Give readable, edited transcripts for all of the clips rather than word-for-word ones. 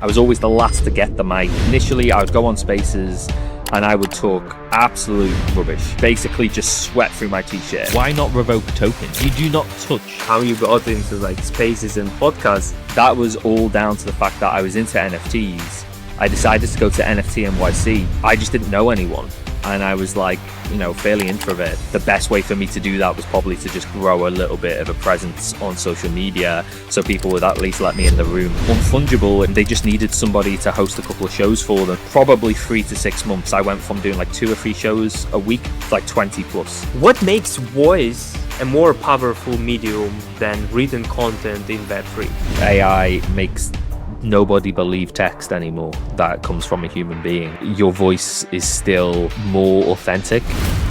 I was always the last to get the mic. Initially, I would go on Spaces and I would talk absolute rubbish. Basically just sweat through my t-shirt. Why not revoke a token? You do not touch. How you got into like Spaces and podcasts? That was all down to the fact that I was into NFTs. I decided to go to NFT NYC. I just didn't know anyone. And I was like, fairly introvert. The best way for me to do that was probably to just grow a little bit of a presence on social media so people would at least let me in the room. Unfungible, and they just needed somebody to host a couple of shows for them. Probably 3 to 6 months, I went from doing like 2 or 3 shows a week to like 20 plus. What makes voice a more powerful medium than written content in Web3? AI makes nobody believe text anymore that comes from a human being. Your voice is still more authentic.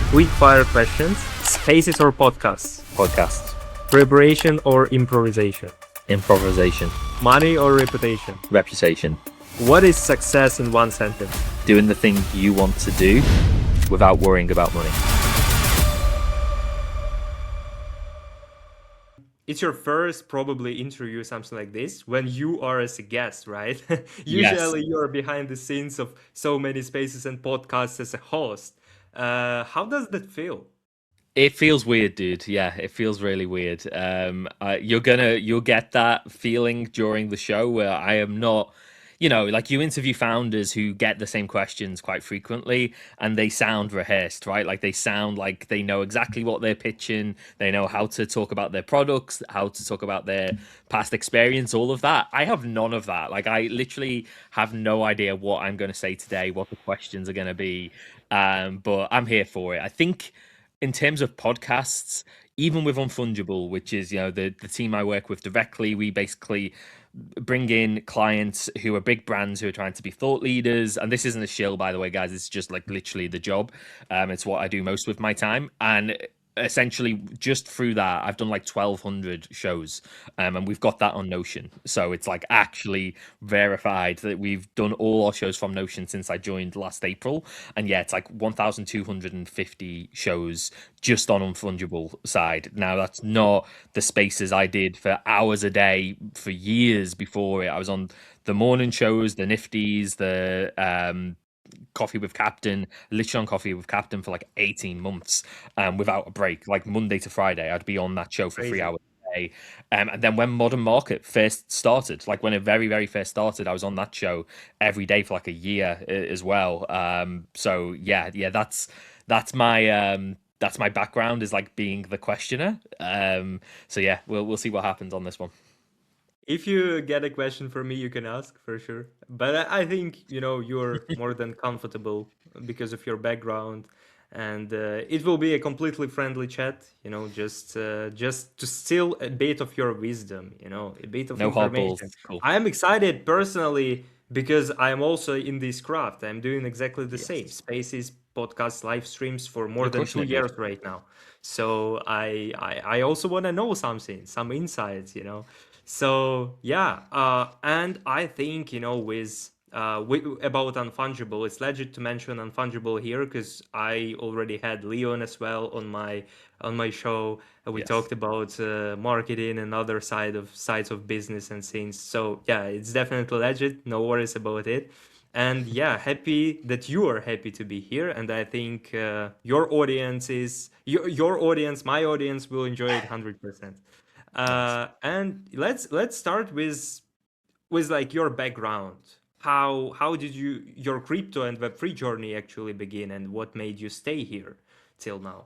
Quick fire questions. Spaces or podcasts? Podcasts. Preparation or improvisation? Improvisation. Money or reputation? Reputation. What is success in one sentence? Doing the thing you want to do without worrying about money. It's your first probably interview, something like this, when you are as a guest, right? Usually you're behind the scenes of so many spaces and podcasts as a host. How does that feel? It feels weird, dude. Yeah, it feels really weird. You'll get that feeling during the show where I am not, like you interview founders who get the same questions quite frequently and they sound rehearsed, right? Like they sound like they know exactly what they're pitching. They know how to talk about their products, how to talk about their past experience, all of that. I have none of that. Like I literally have no idea what I'm going to say today, what the questions are going to be. But I'm here for it. I think in terms of podcasts, even with Unfungible, which is, the team I work with directly, we basically bring in clients who are big brands who are trying to be thought leaders. And this isn't a shill, by the way, guys. It's just like literally the job. It's what I do most with my time. And essentially just through that, I've done like 1,200 shows, and we've got that on Notion. So it's like actually verified that we've done all our shows from Notion since I joined last April. And yeah, it's like 1,250 shows just on Unfungible side. Now that's not the spaces I did for hours a day for years before it. I was on the morning shows, the Nifties, the Coffee with Captain, literally on Coffee with Captain for like 18 months without a break. Like Monday to Friday, I'd be on that show for 3 hours a day. And then when Modern Market first started, like when it very, very first started, I was on that show every day for like a year as well. So yeah, that's my background, is like being the questioner. So yeah, we'll see what happens on this one. If you get a question for me, you can ask for sure. But I think, you're more than comfortable because of your background. And it will be a completely friendly chat, just to steal a bit of your wisdom, a bit of No hard information. balls. Cool. I am excited personally because I am also in this craft. I'm doing exactly the same. Spaces, podcasts, live streams for more than 2 years right now. So I also want to know something, some insights, So yeah, and I think with about Unfungible, it's legit to mention Unfungible here because I already had Leon as well on my show. We talked about marketing and other sides of business and things. So yeah, it's definitely legit. No worries about it. And yeah, happy that you are happy to be here. And I think your audience, my audience will enjoy it 100%. And let's start with like your background. How did your crypto and Web3 journey actually begin, and what made you stay here till now?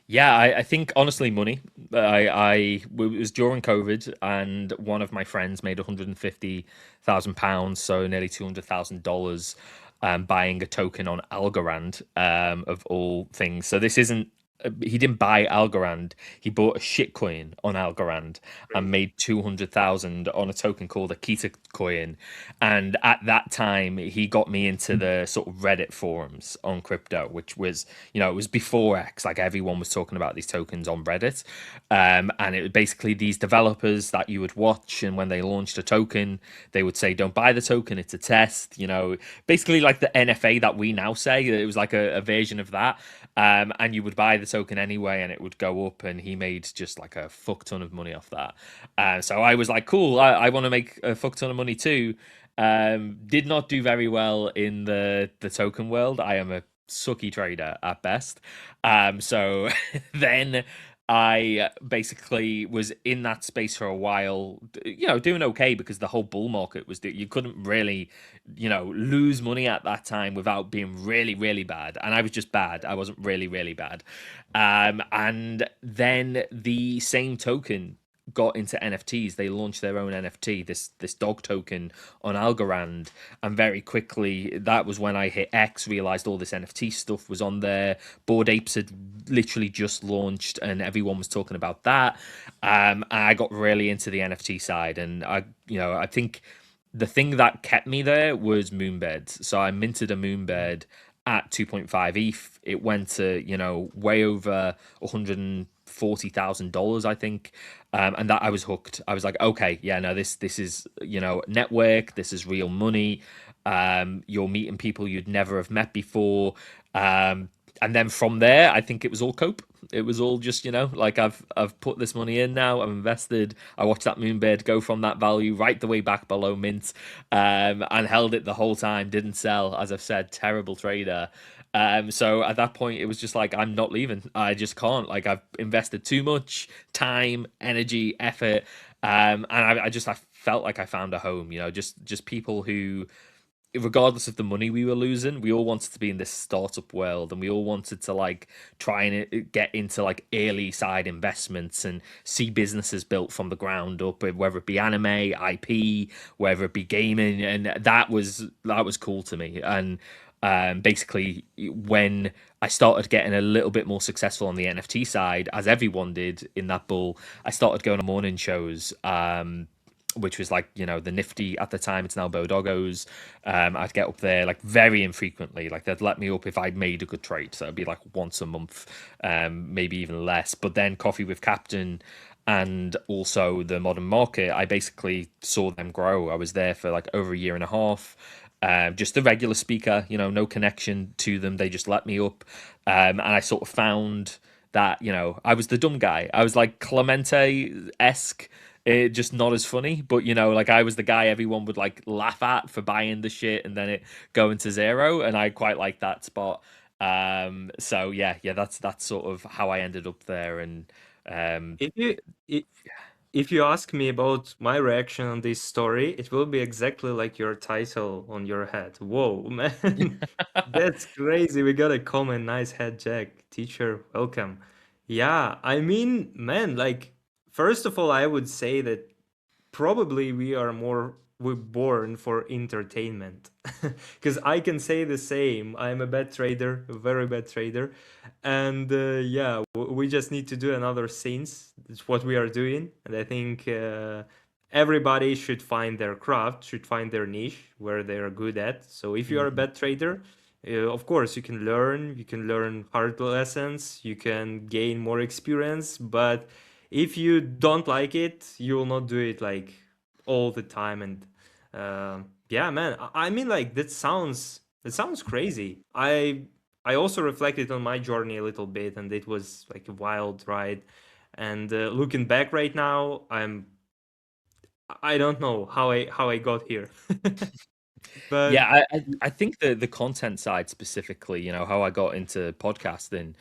Yeah, I think honestly, money. It was during COVID, and one of my friends made £150,000, so nearly $200,000, buying a token on Algorand, of all things. So this isn't. He didn't buy Algorand. He bought a shit coin on Algorand and made 200,000 on a token called Akita coin. And at that time, he got me into the sort of Reddit forums on crypto, which was, it was before X. Like everyone was talking about these tokens on Reddit, and it was basically these developers that you would watch, and when they launched a token, they would say, "Don't buy the token; it's a test." Basically like the NFA that we now say. It was like a version of that. And you would buy the token anyway and it would go up, and he made just like a fuck ton of money off that. So I was like, cool, I want to make a fuck ton of money too. Did not do very well in the token world. I am a sucky trader at best. So then I basically was in that space for a while, doing okay because the whole bull market was you couldn't really, lose money at that time without being really, really bad. And I was just bad. I wasn't really, really bad. And then the same token got into NFTs. They launched their own NFT, this dog token on Algorand, and very quickly that was when I hit X, realized all this NFT stuff was on there. Bored Apes had literally just launched, and everyone was talking about that. And I got really into the NFT side, and I think the thing that kept me there was Moonbed. So I minted a Moonbed at 2.5 ETH. It went to, way over $140,000, I think. And that I was hooked. I was like, okay, yeah, no, this is, network. This is real money. You're meeting people you'd never have met before. And then from there, I think it was all cope. It was all just, like I've put this money in now. I've invested. I watched that Moonbed go from that value right the way back below mint, and held it the whole time. Didn't sell, as I've said. Terrible trader. So at that point, it was just like, I'm not leaving. I just can't. Like, I've invested too much time, energy, effort, and I felt like I found a home. Just people who, regardless of the money we were losing, we all wanted to be in this startup world, and we all wanted to like try and get into like early side investments and see businesses built from the ground up, whether it be anime, IP, whether it be gaming, and that was cool to me. And basically, when I started getting a little bit more successful on the NFT side, as everyone did in that bull, I started going to morning shows. Which was like, the Nifty at the time. It's now Bodoggos. I'd get up there like very infrequently. Like they'd let me up if I'd made a good trade. So it'd be like once a month, maybe even less. But then Coffee with Captain and also the Modern Market, I basically saw them grow. I was there for like over a year and a half. Just a regular speaker, no connection to them. They just let me up. And I sort of found that, I was the dumb guy. I was like Clemente-esque. Just not as funny, but like I was the guy everyone would like laugh at for buying the shit and then it going to zero, and I quite like that spot. So yeah, that's sort of how I ended up there. And If you if you ask me about my reaction on this story, it will be exactly like your title on your head. Whoa, man, that's crazy. We got a comment. Nice head, Jack. Teacher, welcome. Yeah, I mean, man, like, first of all, I would say that probably we're born for entertainment, because I can say the same. I'm a bad trader, a very bad trader, and yeah, we just need to do another scenes. It's what we are doing, and I think everybody should find their craft, should find their niche where they are good at. So if you are a bad trader, of course you can learn hard lessons, you can gain more experience, but if you don't like it, you will not do it like all the time. And yeah, man, I mean, like, that sounds crazy. I also reflected on my journey a little bit, and it was like a wild ride. And looking back right now, I don't know how I got here. But yeah, I think the content side specifically, how I got into podcasting,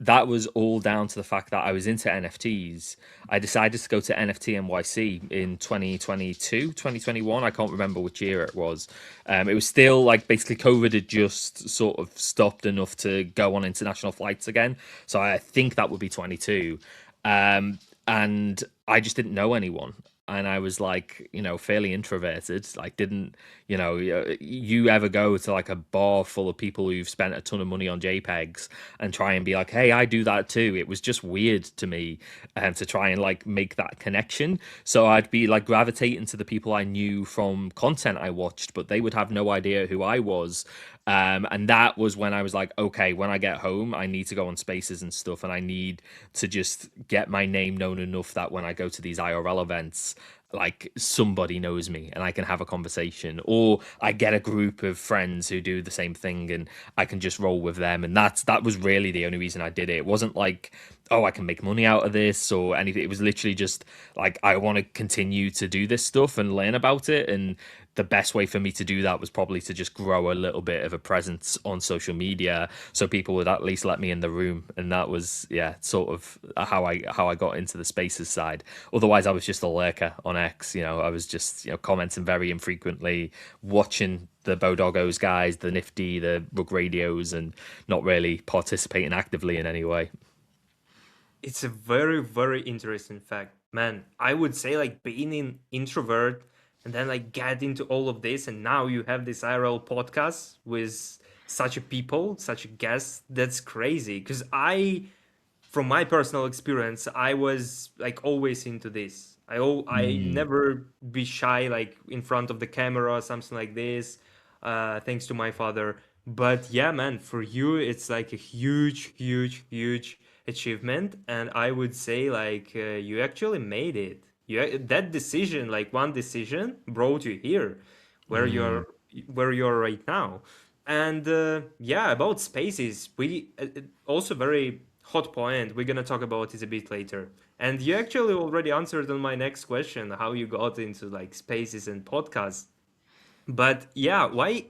that was all down to the fact that I was into NFTs. I decided to go to NFT NYC in 2022, 2021. I can't remember which year it was. It was still like basically COVID had just sort of stopped enough to go on international flights again. So I think that would be 22. And I just didn't know anyone. And I was like, fairly introverted. Like, didn't, you ever go to like a bar full of people who've spent a ton of money on JPEGs and try and be like, hey, I do that too. It was just weird to me, to try and like make that connection. So I'd be like gravitating to the people I knew from content I watched, but they would have no idea who I was. And that was when I was like, okay, when I get home, I need to go on spaces and stuff, and I need to just get my name known enough that when I go to these IRL events, like somebody knows me and I can have a conversation, or I get a group of friends who do the same thing and I can just roll with them. And that was really the only reason I did it. It wasn't like, oh, I can make money out of this or anything. It was literally just like, I want to continue to do this stuff and learn about it. And the best way for me to do that was probably to just grow a little bit of a presence on social media so people would at least let me in the room. And that was, yeah, sort of how I got into the spaces side. Otherwise I was just a lurker on X. I was just, commenting very infrequently, watching the Bodoggos guys, the Nifty, the Rug Radios, and not really participating actively in any way. It's a very, very interesting fact. Man, I would say like being an introvert and then like get into all of this, and now you have this IRL podcast with such a people, such a guest. That's crazy. Because from my personal experience, I was like always into this. I never be shy like in front of the camera or something like this, thanks to my father. But yeah, man, for you, it's like a huge, huge, huge achievement, and I would say like you actually made it. That decision, like one decision, brought you here, where Mm. you're where you're right now. And yeah, about spaces, we also very hot point. We're gonna talk about it a bit later. And you actually already answered on my next question, how you got into like spaces and podcasts. But yeah, why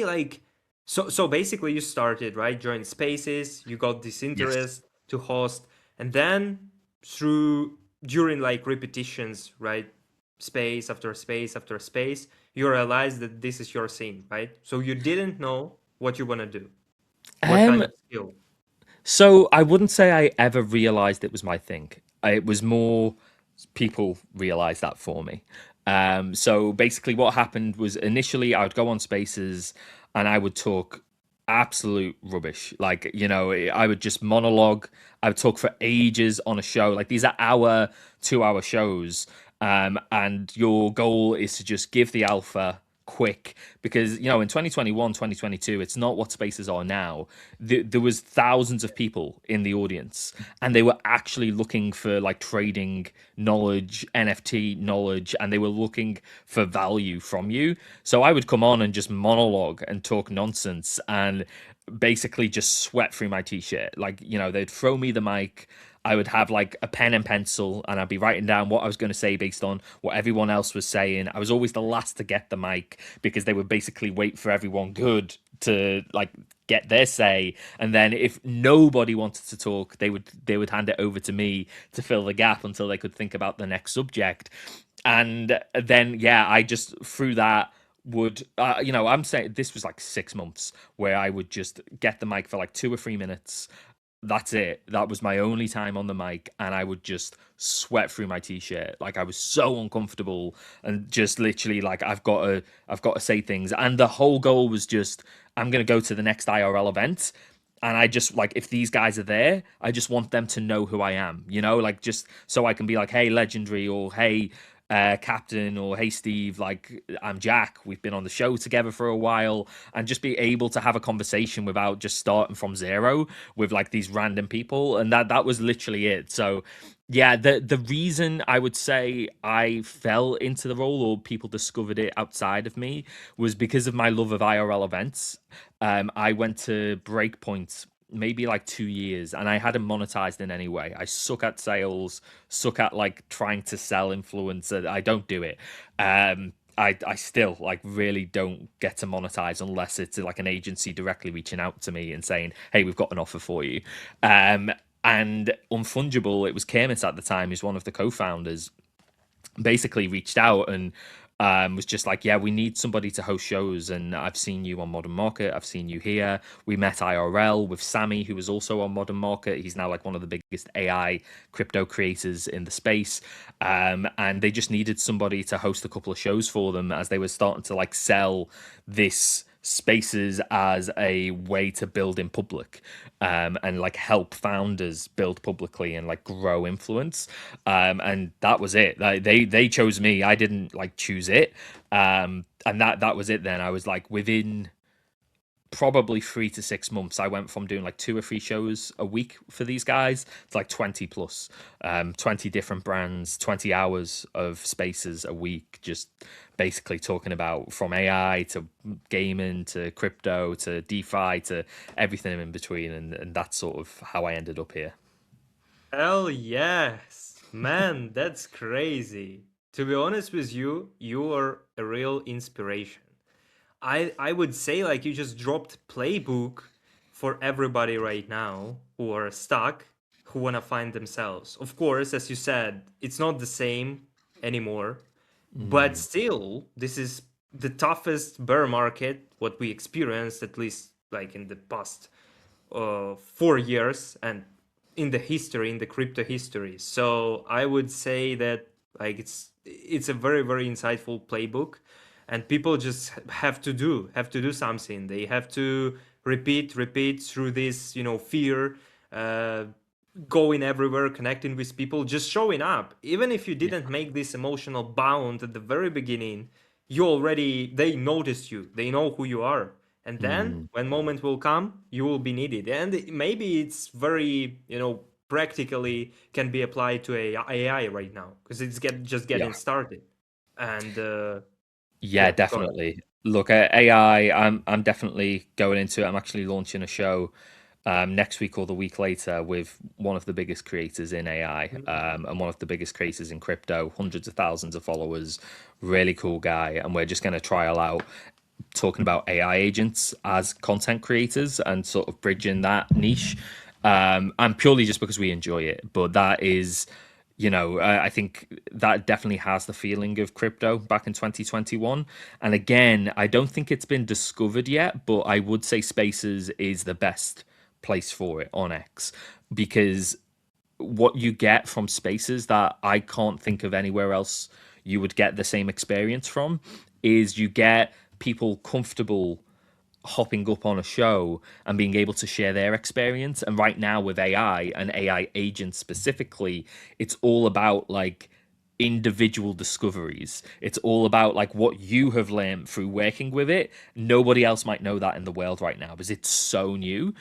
like so basically you started, right? Joined spaces, you got this Yes. interest to host, and then through during like repetitions, right? Space after space after space, you realize that this is your scene, right? So you didn't know what you want to do, what kind Um, of skill. So I wouldn't say I ever realized it was my thing. It was more people realized that for me. So basically, what happened was initially I would go on spaces and I would talk absolute rubbish. Like, I would just monologue. I would talk for ages on a show. Like, these are 2 hour shows. And your goal is to just give the alpha quick because in 2021, 2022, it's not what spaces are now. There was thousands of people in the audience and they were actually looking for like trading knowledge, NFT knowledge, and they were looking for value from you. So I would come on and just monologue and talk nonsense and basically just sweat through my t-shirt. Like, they'd throw me the mic. I would have like a pen and pencil and I'd be writing down what I was going to say based on what everyone else was saying. I was always the last to get the mic because they would basically wait for everyone good to like get their say, and then if nobody wanted to talk, they would hand it over to me to fill the gap until they could think about the next subject. And then yeah, I just through that would I'm saying this was like 6 months where I would just get the mic for like 2 or 3 minutes. That's it. That was my only time on the mic, and I would just sweat through my t-shirt. Like I was so uncomfortable, and just literally like I've got to say things. And the whole goal was just I'm gonna go to the next IRL event, and I just like if these guys are there, I just want them to know who I am. Like just so I can be like, hey, legendary, or hey, Captain, or hey, Steve, like I'm Jack. We've been on the show together for a while, and just be able to have a conversation without just starting from zero with like these random people. And that was literally it. So yeah, the reason I would say I fell into the role or people discovered it outside of me was because of my love of IRL events. I went to Breakpoint maybe like 2 years and I hadn't monetized in any way. I suck at sales, suck at like trying to sell influence. I don't do it. I still like really don't get to monetize unless it's like an agency directly reaching out to me and saying, "Hey, we've got an offer for you." And Unfungible, it was Kermit at the time, who's one of the co-founders, basically reached out and was just like, yeah, we need somebody to host shows. And I've seen you on Modern Market. I've seen you here. We met IRL with Sammy, who was also on Modern Market. He's now like one of the biggest AI crypto creators in the space. And they just needed somebody to host a couple of shows for them as they were starting to like sell this spaces as a way to build in public, and like help founders build publicly and like grow influence. And that was it. Like, they chose me. I didn't like choose it. And that was it. Then I was like within probably 3 to 6 months, I went from doing like 2 or 3 shows a week for these guys to like 20 plus, 20 different brands, 20 hours of spaces a week, just basically talking about from AI to gaming to crypto to DeFi to everything in between. And that's sort of how I ended up here. Hell yes, man, that's crazy. To be honest with you, you are a real inspiration. I would say like you just dropped playbook for everybody right now who are stuck, who want to find themselves. Of course, as you said, it's not the same anymore, but still, this is the toughest bear market what we experienced, at least like in the past 4 years, and in the history, in the crypto history. So I would say that like it's a very very insightful playbook, and people just have to do something. They have to repeat through this fear, uh, going everywhere, connecting with people, just showing up. Even if you Yeah. didn't make this emotional bound at the very beginning, they noticed you, they know who you are. And then Mm. when moment will come, you will be needed. And maybe it's very, practically can be applied to AI right now because it's just Yeah. getting started. And Yeah, yeah, go ahead. definitely. Look, at AI, I'm definitely going into it. I'm actually launching a show next week or the week later with one of the biggest creators in AI, and one of the biggest creators in crypto, hundreds of thousands of followers, really cool guy. And we're just going to trial out talking about AI agents as content creators and sort of bridging that niche. And purely just because we enjoy it. But that is, I think that definitely has the feeling of crypto back in 2021. And again, I don't think it's been discovered yet, but I would say Spaces is the best place for it on X, because what you get from Spaces that I can't think of anywhere else you would get the same experience from is you get people comfortable hopping up on a show and being able to share their experience. And right now with AI and AI agents specifically, it's all about like individual discoveries. It's all about like what you have learned through working with it. Nobody else might know that in the world right now because it's so new.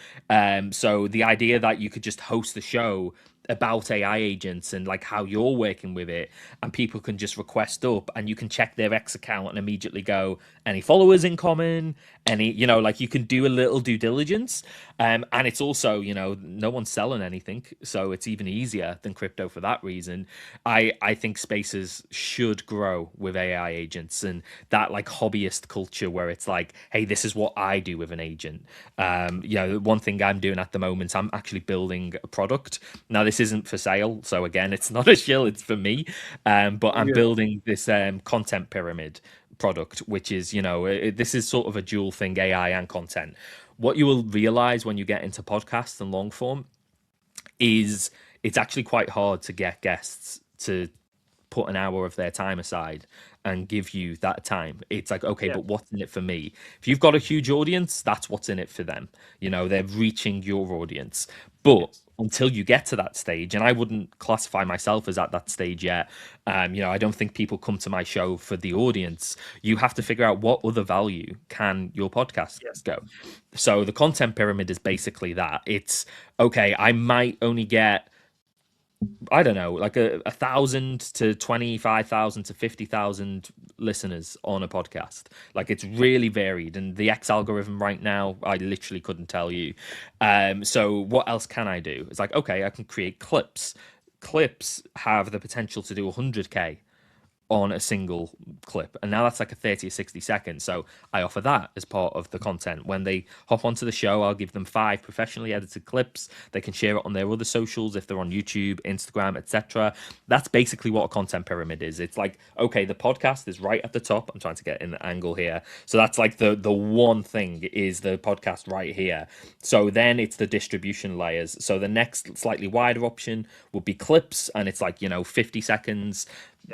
So the idea that you could just host the show about AI agents and like how you're working with it, and people can just request up and you can check their X account and immediately go, any followers in common, any, like you can do a little due diligence. And it's also, no one's selling anything, so it's even easier than crypto for that reason. I think Spaces should grow with AI agents and that like hobbyist culture where it's like, hey, this is what I do with an agent. One thing I'm doing at the moment, I'm actually building a product. Now, this isn't for sale, so again, it's not a shill, it's for me. But I'm Yeah. building this content pyramid product, which is, this is sort of a dual thing, AI and content. What you will realize when you get into podcasts and long form is it's actually quite hard to get guests to put an hour of their time aside and give you that time. It's like, okay, Yeah. but what's in it for me? If you've got a huge audience, that's what's in it for them. They're reaching your audience. But Yes. until you get to that stage, and I wouldn't classify myself as at that stage yet, I don't think people come to my show for the audience. You have to figure out what other value can your podcast Yes. go. So the content pyramid is basically that. It's okay, I might only get, I don't know, like a thousand to 25,000 to 50,000 listeners on a podcast. Like it's really varied, and the X algorithm right now, I literally couldn't tell you. So what else can I do? It's like, okay, I can create clips. Clips have the potential to do 100K on a single clip, and now that's like a 30 or 60 seconds. So I offer that as part of the content. When they hop onto the show, I'll give them 5 professionally edited clips. They can share it on their other socials if they're on YouTube, Instagram, etc. That's basically what a content pyramid is. It's like, okay, the podcast is right at the top. I'm trying to get in the angle here, so that's like the one thing is the podcast right here. So then it's the distribution layers. So the next slightly wider option would be clips, and it's like 50 seconds,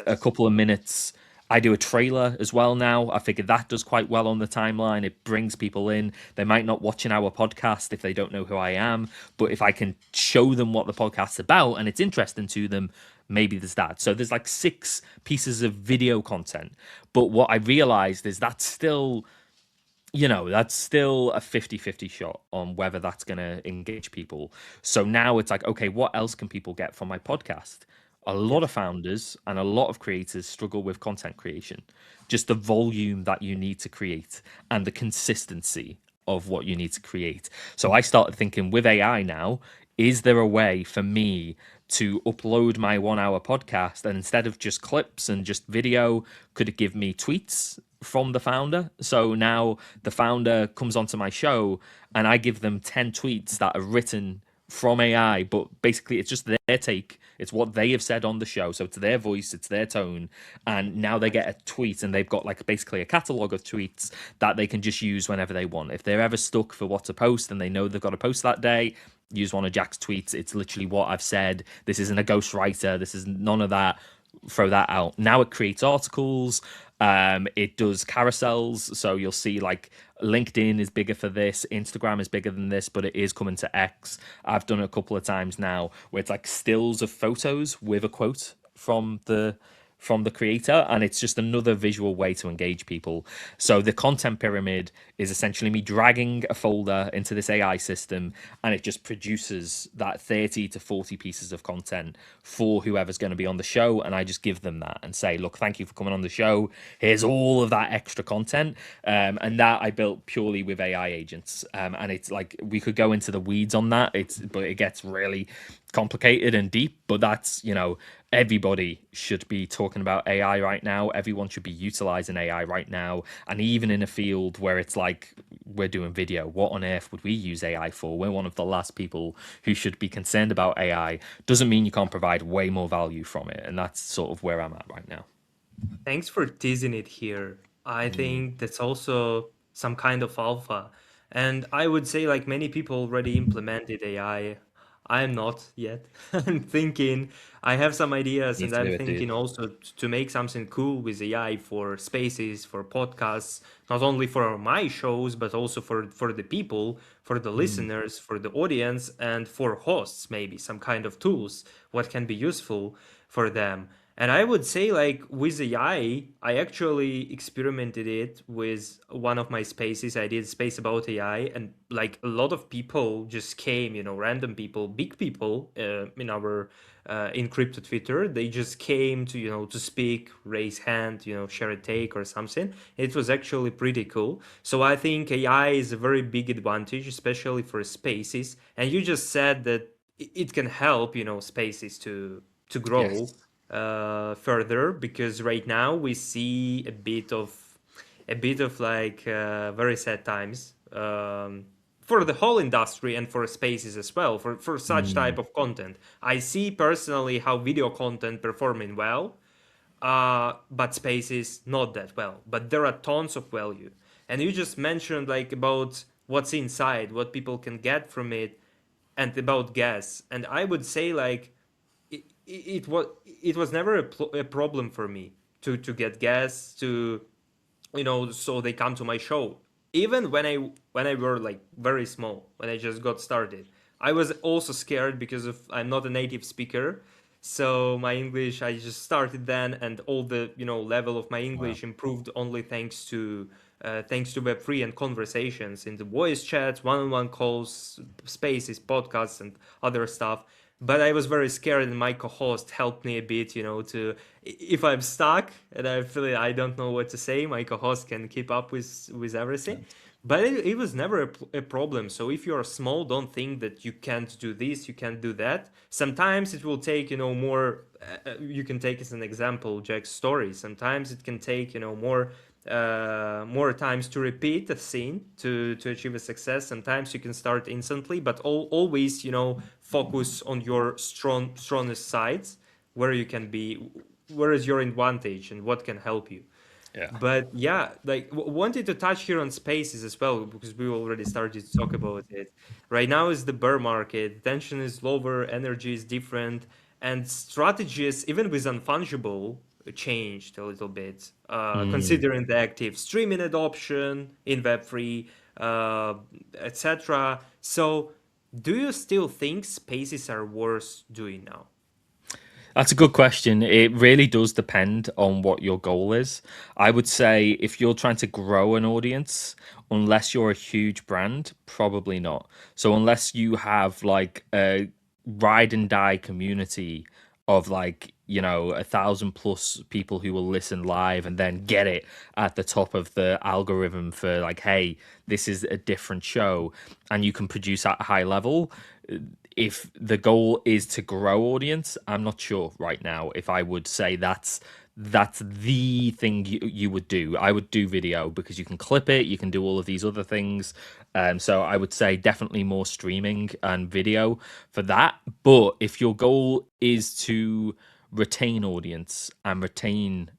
a Yes. couple of minutes. I do a trailer as well now. I figured that does quite well on the timeline. It brings people in. They might not watch an hour podcast if they don't know who I am, but if I can show them what the podcast's about and it's interesting to them, maybe there's that. So there's like 6 pieces of video content. But what I realized is that's still a 50-50 shot on whether that's going to engage people. So now it's like, okay, what else can people get from my podcast? A lot of Yes. founders and a lot of creators struggle with content creation, just the volume that you need to create and the consistency of what you need to create. So I started thinking with AI now, is there a way for me to upload my 1 hour podcast, and instead of just clips and just video, could it give me tweets from the founder? So now the founder comes onto my show and I give them 10 tweets that are written from AI, but basically it's just their take. It's what they have said on the show. So it's their voice, it's their tone. And now they get a tweet and they've got like basically a catalog of tweets that they can just use whenever they want. If they're ever stuck for what to post and they know they've got to post that day, use one of Jack's tweets. It's literally what I've said. This isn't a ghostwriter. This is none of that. Throw that out. Now it creates articles. It does carousels. So you'll see like LinkedIn is bigger for this. Instagram is bigger than this, but it is coming to X. I've done it a couple of times now where it's like stills of photos with a quote from the creator, and it's just another visual way to engage people. So the content pyramid is essentially me dragging a folder into this AI system, and it just produces that 30 to 40 pieces of content for whoever's going to be on the show, and I just give them that and say, look, thank you for coming on the show, here's all of that extra content. And that I built purely with AI agents, and it's like we could go into the weeds on that, but it gets really complicated and deep. But that's, everybody should be talking about AI right now. Everyone should be utilizing AI right now. And even in a field where it's like we're doing video, what on earth would we use AI for? We're one of the last people who should be concerned about AI. Doesn't mean you can't provide way more value from it. And that's sort of where I'm at right now. Thanks for teasing it here. I think that's also some kind of alpha. And I would say like many people already implemented AI. I'm not yet. I'm thinking, I have some ideas, Need and to do I'm it, dude. thinking also to make something cool with AI for spaces, for podcasts, not only for my shows, but also for the people, for the listeners, for the audience, and for hosts, maybe some kind of tools, what can be useful for them. And I would say, like with AI, I actually experimented it with one of my spaces. I did space about AI, and like a lot of people just came, random people, big people in our in crypto Twitter. They just came to to speak, raise hand, share a take or something. It was actually pretty cool. So I think AI is a very big advantage, especially for spaces. And you just said that it can help, spaces to grow. Yes. Further, because right now we see a bit of like very sad times for the whole industry and for spaces as well, for such type of content. I see personally how video content performing well, but spaces not that well, but there are tons of value. And you just mentioned like about what's inside, what people can get from it, and about gas. And I would say like it was never a problem for me to get guests to so they come to my show. Even when I were like very small, when I just got started, I was also scared because of I'm not a native speaker. So my English, I just started then, and all the level of my English improved only thanks to Web3 and conversations in the voice chats, one-on-one calls, spaces, podcasts, and other stuff. But I was very scared, and my co-host helped me a bit, to if I'm stuck and I feel like I don't know what to say, my co-host can keep up with everything. But it was never a problem. So if you're small, don't think that you can't do this, you can't do that. Sometimes it will take, more. You can take as an example Jack's story. Sometimes it can take, more times to repeat a scene to achieve a success. Sometimes you can start instantly, but always focus on your strongest sides, where you can be, where is your advantage and what can help you. Yeah. But yeah, like wanted to touch here on spaces as well, because we already started to talk about it. Right now is the bear market, tension is lower, energy is different, and strategies, even with Unfungible, changed a little bit, considering the active streaming adoption in Web3, etc. So, do you still think spaces are worth doing now? That's a good question. It really does depend on what your goal is. I would say if you're trying to grow an audience, unless you're a huge brand, probably not. So unless you have like a ride and die community of like 1,000+ people who will listen live and then get it at the top of the algorithm for like, hey, this is a different show, and you can produce at a high level, if the goal is to grow audience, I'm not sure right now if I would say that's the thing you would do. I would do video because you can clip it, you can do all of these other things. So I would say definitely more streaming and video for that. But if your goal is to retain audience and retain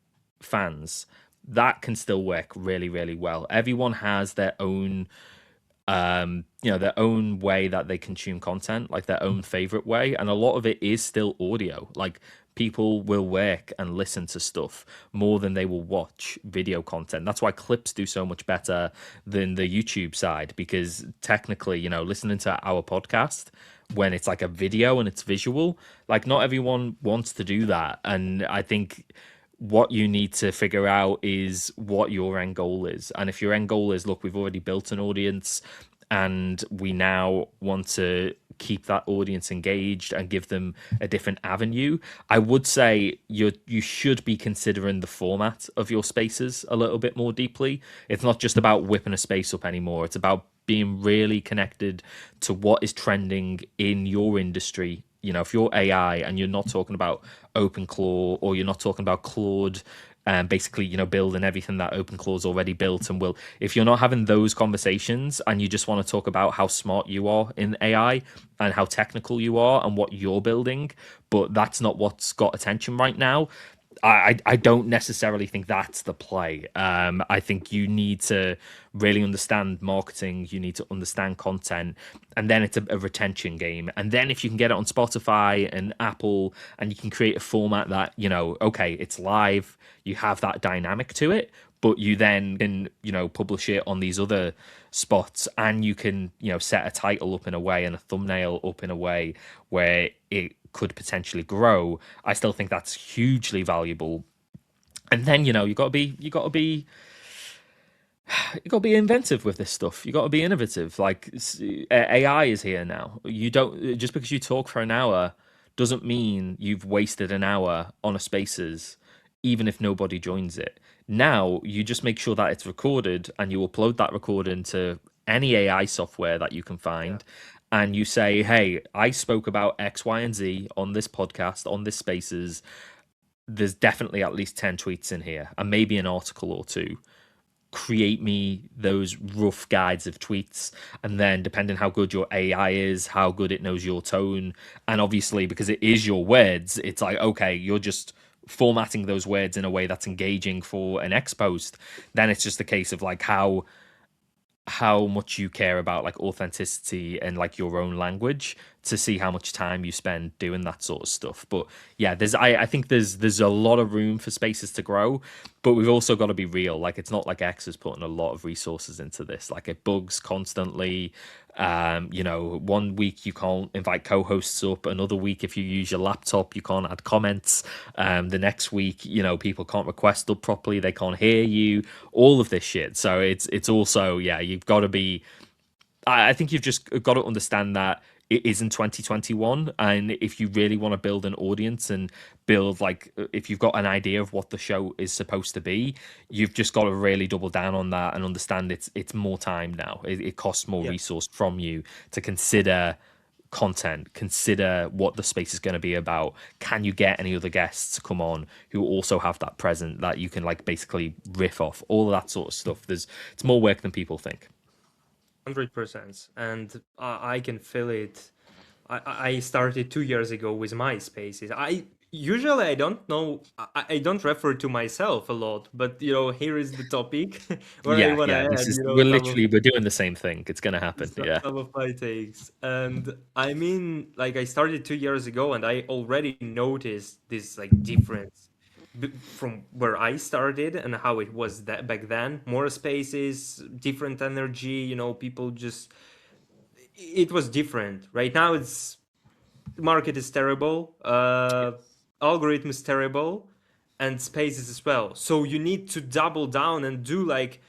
fans, that can still work really, really well. Everyone has their own their own way that they consume content, like their own favorite way, and a lot of it is still audio. Like people will work and listen to stuff more than they will watch video content. That's why clips do so much better than the YouTube side, because technically, listening to our podcast when it's like a video and it's visual, like not everyone wants to do that. And I think what you need to figure out is what your end goal is. And if your end goal is, look, we've already built an audience and we now want to keep that audience engaged and give them a different avenue, I would say you should be considering the format of your spaces a little bit more deeply. It's not just about whipping a space up anymore. It's about being really connected to what is trending in your industry. If you're AI and you're not talking about OpenClaw, or you're not talking about Claude, basically, building everything that OpenClaw's already built, and if you're not having those conversations and you just want to talk about how smart you are in AI and how technical you are and what you're building, but that's not what's got attention right now, I don't necessarily think that's the play. I think you need to really understand marketing. You need to understand content, and then it's a retention game. And then if you can get it on Spotify and Apple, and you can create a format that okay, it's live, you have that dynamic to it, but you then can publish it on these other spots, and you can set a title up in a way and a thumbnail up in a way where it could potentially grow. I still think that's hugely valuable. And then you got to be inventive with this stuff. You got to be innovative. Like AI is here now. You don't, just because you talk for an hour doesn't mean you've wasted an hour on a Spaces, even if nobody joins it. Now you just make sure that it's recorded and you upload that recording to any AI software that you can find. And you say, hey, I spoke about X, Y, and Z on this podcast, on this Spaces. There's definitely at least 10 tweets in here and maybe an article or two. Create me those rough guides of tweets, and then depending how good your AI is, how good it knows your tone, and obviously because it is your words, it's like, okay, you're just formatting those words in a way that's engaging for an X post. Then it's just a case of like how much you care about like authenticity and like your own language, to see how much time you spend doing that sort of stuff. But yeah, I think there's a lot of room for Spaces to grow, but we've also got to be real. Like it's not like X is putting a lot of resources into this. Like it bugs constantly. 1 week you can't invite co-hosts up, another week if you use your laptop you can't add comments, the next week people can't request up properly, they can't hear you, all of this shit. So it's also, yeah, you've got to be, I think you've just got to understand that it isn't 2021, and if you really want to build an audience and build, like, if you've got an idea of what the show is supposed to be, you've just got to really double down on that and understand it's more time now. It costs more resource from you to consider content, consider what the space is going to be about. Can you get any other guests to come on who also have that present that you can like basically riff off, all of that sort of stuff. It's more work than people think. 100%, and I can feel it. I started 2 years ago with my Spaces. I don't know. I don't refer to myself a lot, but here is the topic where I want to add. We're doing the same thing. It's gonna happen. Some of my takes, and I mean, like I started 2 years ago, and I already noticed this like difference from where I started and how it was that back then. More Spaces, different energy. People just, it was different. Right now, it's, the market is terrible. Algorithm is terrible, and Spaces as well. So you need to double down and do like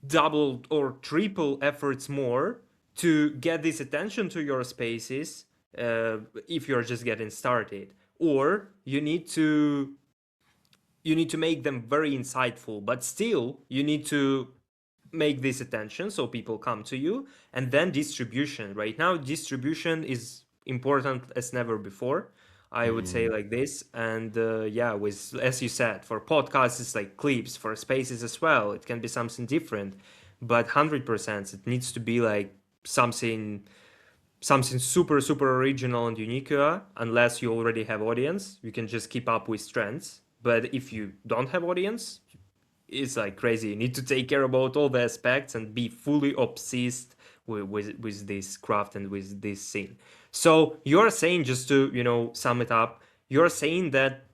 double or triple efforts more to get this attention to your Spaces, if you're just getting started. Or you need to make them very insightful, but still you need to make this attention so people come to you, and then distribution. Right now, distribution is important as never before. I would say like this. And yeah, with, as you said, for podcasts, it's like clips, for spaces as well. It can be something different, but 100%, it needs to be like something super, super original and unique. Unless you already have audience, you can just keep up with trends. But if you don't have audience, it's like crazy. You need to take care about all the aspects and be fully obsessed with this craft and with this scene. So you're saying, just to sum it up, you're saying that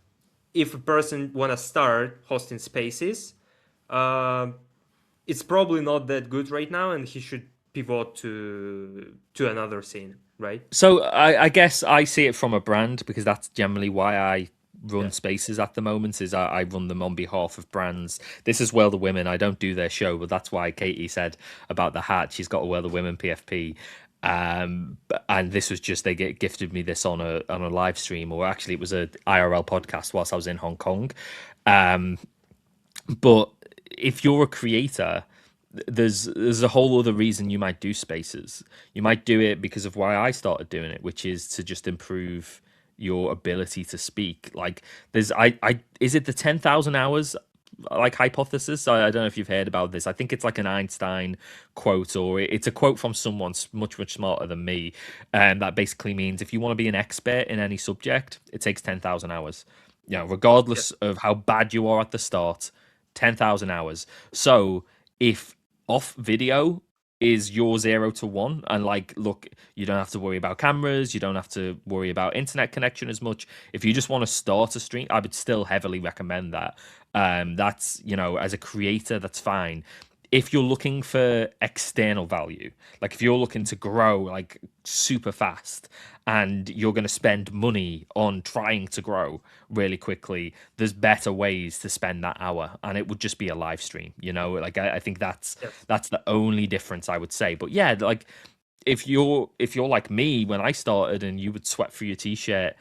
if a person wanna start hosting spaces, uh, it's probably not that good right now, and he should pivot to another scene, right? So I guess I see it from a brand, because that's generally why I run Yeah. spaces at the moment. Is I run them on behalf of brands. This is Well the Women. I don't do their show, but that's why Katie said about the hat. She's got a Well the Women PFP. And this was just, they gifted me this on a live stream, or actually it was a IRL podcast whilst I was in Hong Kong. But if you're a creator, there's a whole other reason you might do spaces. You might do it because of why I started doing it, which is to just improve your ability to speak. Like, there's I is it the 10,000 hours like hypothesis? I don't know if you've heard about this. I think it's like an Einstein quote, or it's a quote from someone much smarter than me, and that basically means if you want to be an expert in any subject, it takes 10,000 hours. Regardless of how bad you are at the start, 10,000 hours. So if off video is your 0 to 1, and like, look, you don't have to worry about cameras, you don't have to worry about internet connection as much. If you just want to start a stream, I would still heavily recommend that. That's, as a creator, that's fine. If you're looking for external value, like if you're looking to grow like super fast and you're going to spend money on trying to grow really quickly, there's better ways to spend that hour, and it would just be a live stream. Like I think that's the only difference I would say. But yeah, like if you're like me when I started, and you would sweat for your t-shirt,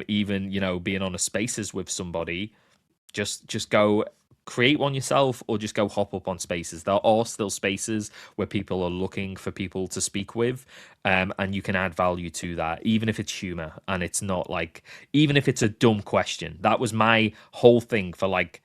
even being on a spaces with somebody, just go create one yourself, or just go hop up on spaces. There are still spaces where people are looking for people to speak with, and you can add value to that, even if it's humor, and it's not like, even if it's a dumb question. That was my whole thing for like,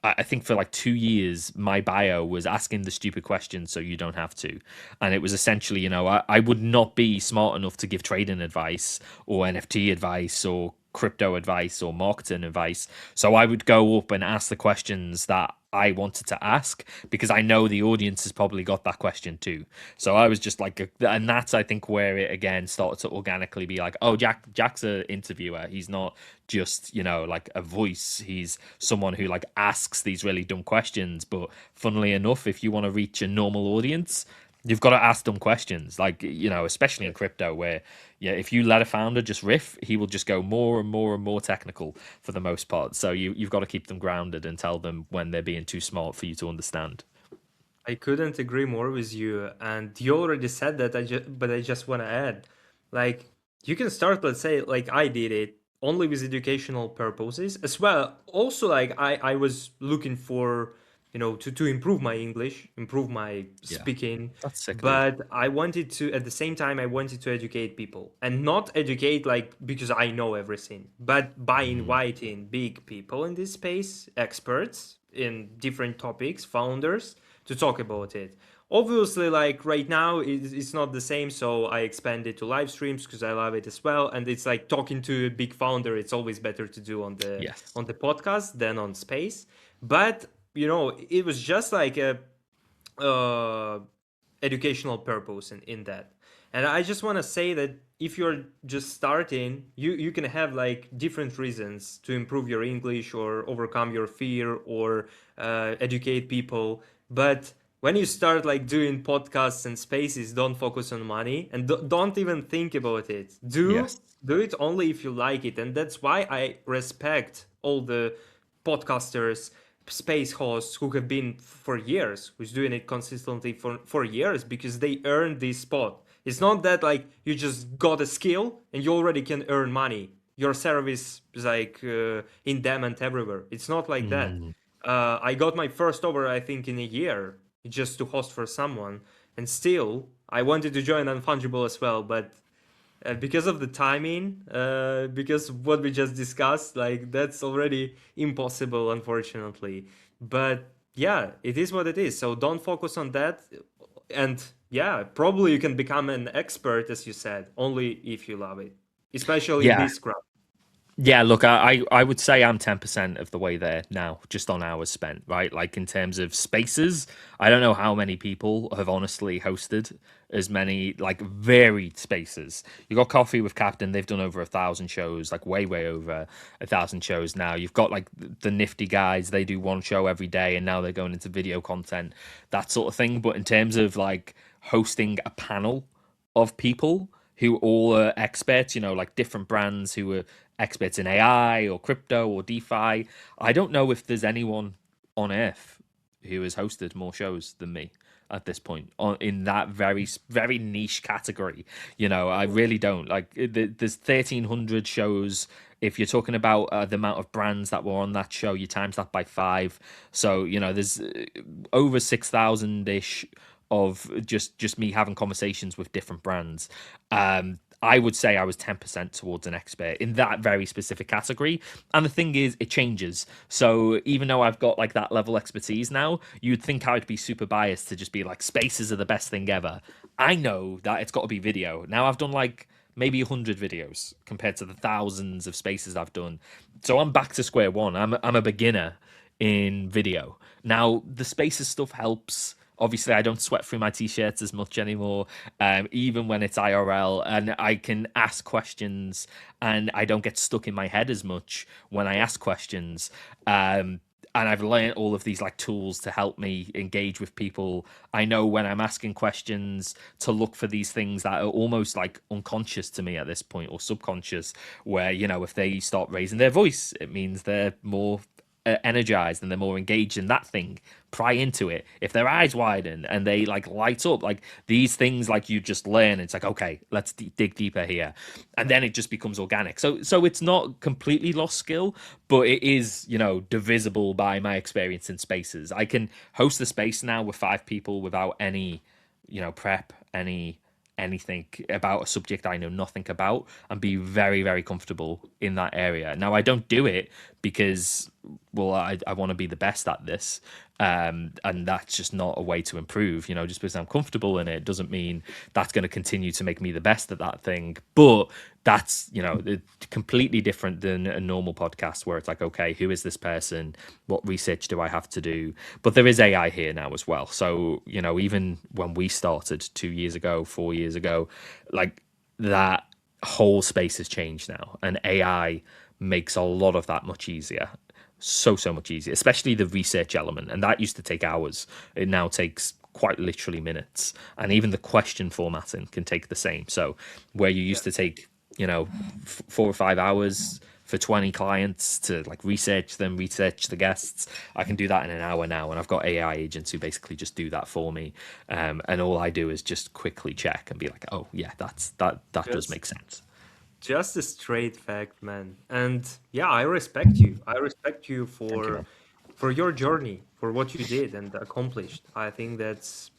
I think for like 2 years, my bio was asking the stupid questions so you don't have to. And it was essentially, I would not be smart enough to give trading advice or NFT advice or crypto advice or marketing advice. So I would go up and ask the questions that I wanted to ask, because I know the audience has probably got that question too. So I was just like, and that's, I think, where it again started to organically be like, oh, Jack's an interviewer. He's not just, like a voice. He's someone who like asks these really dumb questions. But funnily enough, if you want to reach a normal audience, you've got to ask them questions, like, especially in crypto, where, yeah, if you let a founder just riff, he will just go more and more and more technical for the most part. So you've got to keep them grounded and tell them when they're being too smart for you to understand. I couldn't agree more with you. And you already said that, but I just want to add, like, you can start, let's say, like I did it, only with educational purposes as well. Also, like I was looking for, to improve my English, improve my Yeah, speaking. that's sick, dude. But I wanted to, at the same time, I wanted to educate people, and not educate like because I know everything, but by inviting big people in this space, experts in different topics, founders, to talk about it. Obviously, like right now, it's not the same, so I expanded to live streams because I love it as well. And it's like talking to a big founder. It's always better to do on the Yes. podcast than on space. But it was just like a uh, educational purpose in that. And I just want to say that if you're just starting, you can have like different reasons to improve your English or overcome your fear or educate people. But when you start like doing podcasts and spaces, don't focus on money, and don't even think about it. Yes. Do it only if you like it. And that's why I respect all the podcasters, space hosts who have been for years, who's doing it consistently for years, because they earned this spot. It's not that like you just got a skill and you already can earn money. Your service is like in demand everywhere. It's not like that. I got my first over, I think, in a year, just to host for someone. And still, I wanted to join Unfungible as well, but because of the timing, because what we just discussed, like that's already impossible, unfortunately. But yeah, it is what it is. So don't focus on that. And yeah, probably you can become an expert, as you said, only if you love it, especially in Yeah. this craft. Yeah, look, I would say I'm 10% of the way there now, just on hours spent, right? Like in terms of spaces, I don't know how many people have honestly hosted as many like varied spaces. You got Coffee with Captain, they've done over 1,000 shows, like way over 1,000 shows now. You've got like the Nifty guys, they do one show every day, and now they're going into video content, that sort of thing. But in terms of like hosting a panel of people who all are experts, you know, like different brands who are experts in AI or crypto or DeFi. I don't know if there's anyone on earth who has hosted more shows than me at this point in that very niche category. You know, I really don't. Like there's 1,300 shows. If you're talking about the amount of brands that were on that show, you times that by 5. So, you know, there's over 6,000 ish of just me having conversations with different brands. I would say I was 10% towards an expert in that very specific category. And the thing is, it changes. So even though I've got like that level expertise now, you'd think I'd be super biased to just be like, spaces are the best thing ever. I know that it's got to be video. Now I've done like maybe 100 videos compared to the thousands of spaces I've done. So I'm back to square one. I'm a beginner in video. Now the spaces stuff helps. Obviously, I don't sweat through my t-shirts as much anymore, even when it's IRL, and I can ask questions, and I don't get stuck in my head as much when I ask questions. And I've learned all of these like tools to help me engage with people. I know when I'm asking questions to look for these things that are almost like unconscious to me at this point, or subconscious, where, you know, if they start raising their voice, it means they're more energized and they're more engaged in that thing. Pry into it. If their eyes widen and they like light up, like these things, like you just learn. It's like, okay, let's dig deeper here, and then it just becomes organic. So it's not completely lost skill, but it is, you know, divisible by my experience in spaces. I can host a space now with 5 people without any, you know, prep, anything about a subject I know nothing about, and be very comfortable in that area. Now I don't do it because, well, I want to be the best at this, and that's just not a way to improve. You know, just because I'm comfortable in it doesn't mean that's going to continue to make me the best at that thing. But that's, you know, completely different than a normal podcast where it's like, okay, who is this person? What research do I have to do? But there is AI here now as well. So, you know, even when we started 2 years ago, 4 years ago, like that whole space has changed now, and AI makes a lot of that much easier. So much easier, especially the research element. And that used to take hours. It now takes quite literally minutes. And even the question formatting can take the same. So where you used to take, you know, 4 or 5 hours for 20 clients to like research them, research the guests, I can do that in an hour now. And I've got AI agents who basically just do that for me. And all I do is just quickly check and be like, oh yeah, that does make sense. Just a straight fact, man. And yeah, I respect you. I respect you Thank you, man. for your journey, for what you did and accomplished. I think that's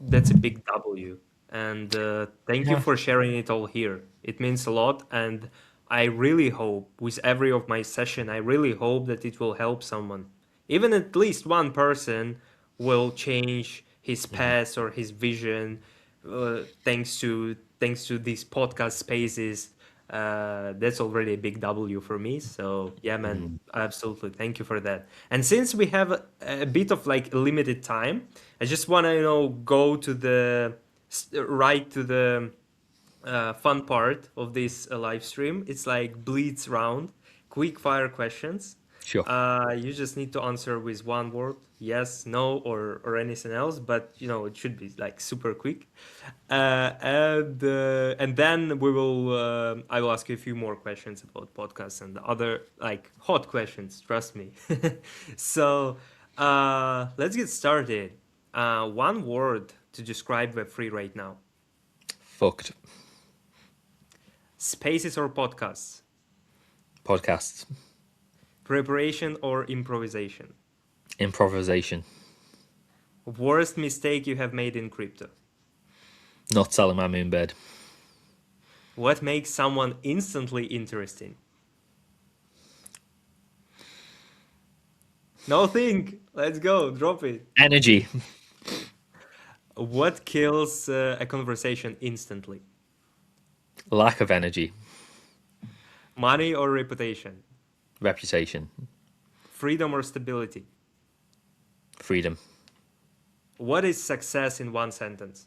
a big W. And thank you Yeah. for sharing it all here. It means a lot. And I really hope with every of my session, I really hope that it will help someone. Even at least one person will change his path or his vision, thanks to these podcast spaces. That's already a big W for me. So yeah, man, absolutely. Thank you for that. And since we have a bit of like limited time, I just want to, go to right to the fun part of this live stream. It's like Blitz round, quick fire questions. Sure. You just need to answer with one word, yes, no, or anything else. But it should be like super quick. And then I will ask you a few more questions about podcasts and other like hot questions. Trust me. So let's get started. One word to describe Web3 right now. Fucked. Spaces or podcasts? Podcasts. Preparation or improvisation? Improvisation. Worst mistake you have made in crypto. Not selling my moon bed. What makes someone instantly interesting? No think. Let's go. Drop it. Energy. What kills a conversation instantly? Lack of energy. Money or reputation? Reputation. Freedom or stability? Freedom. What is success in one sentence?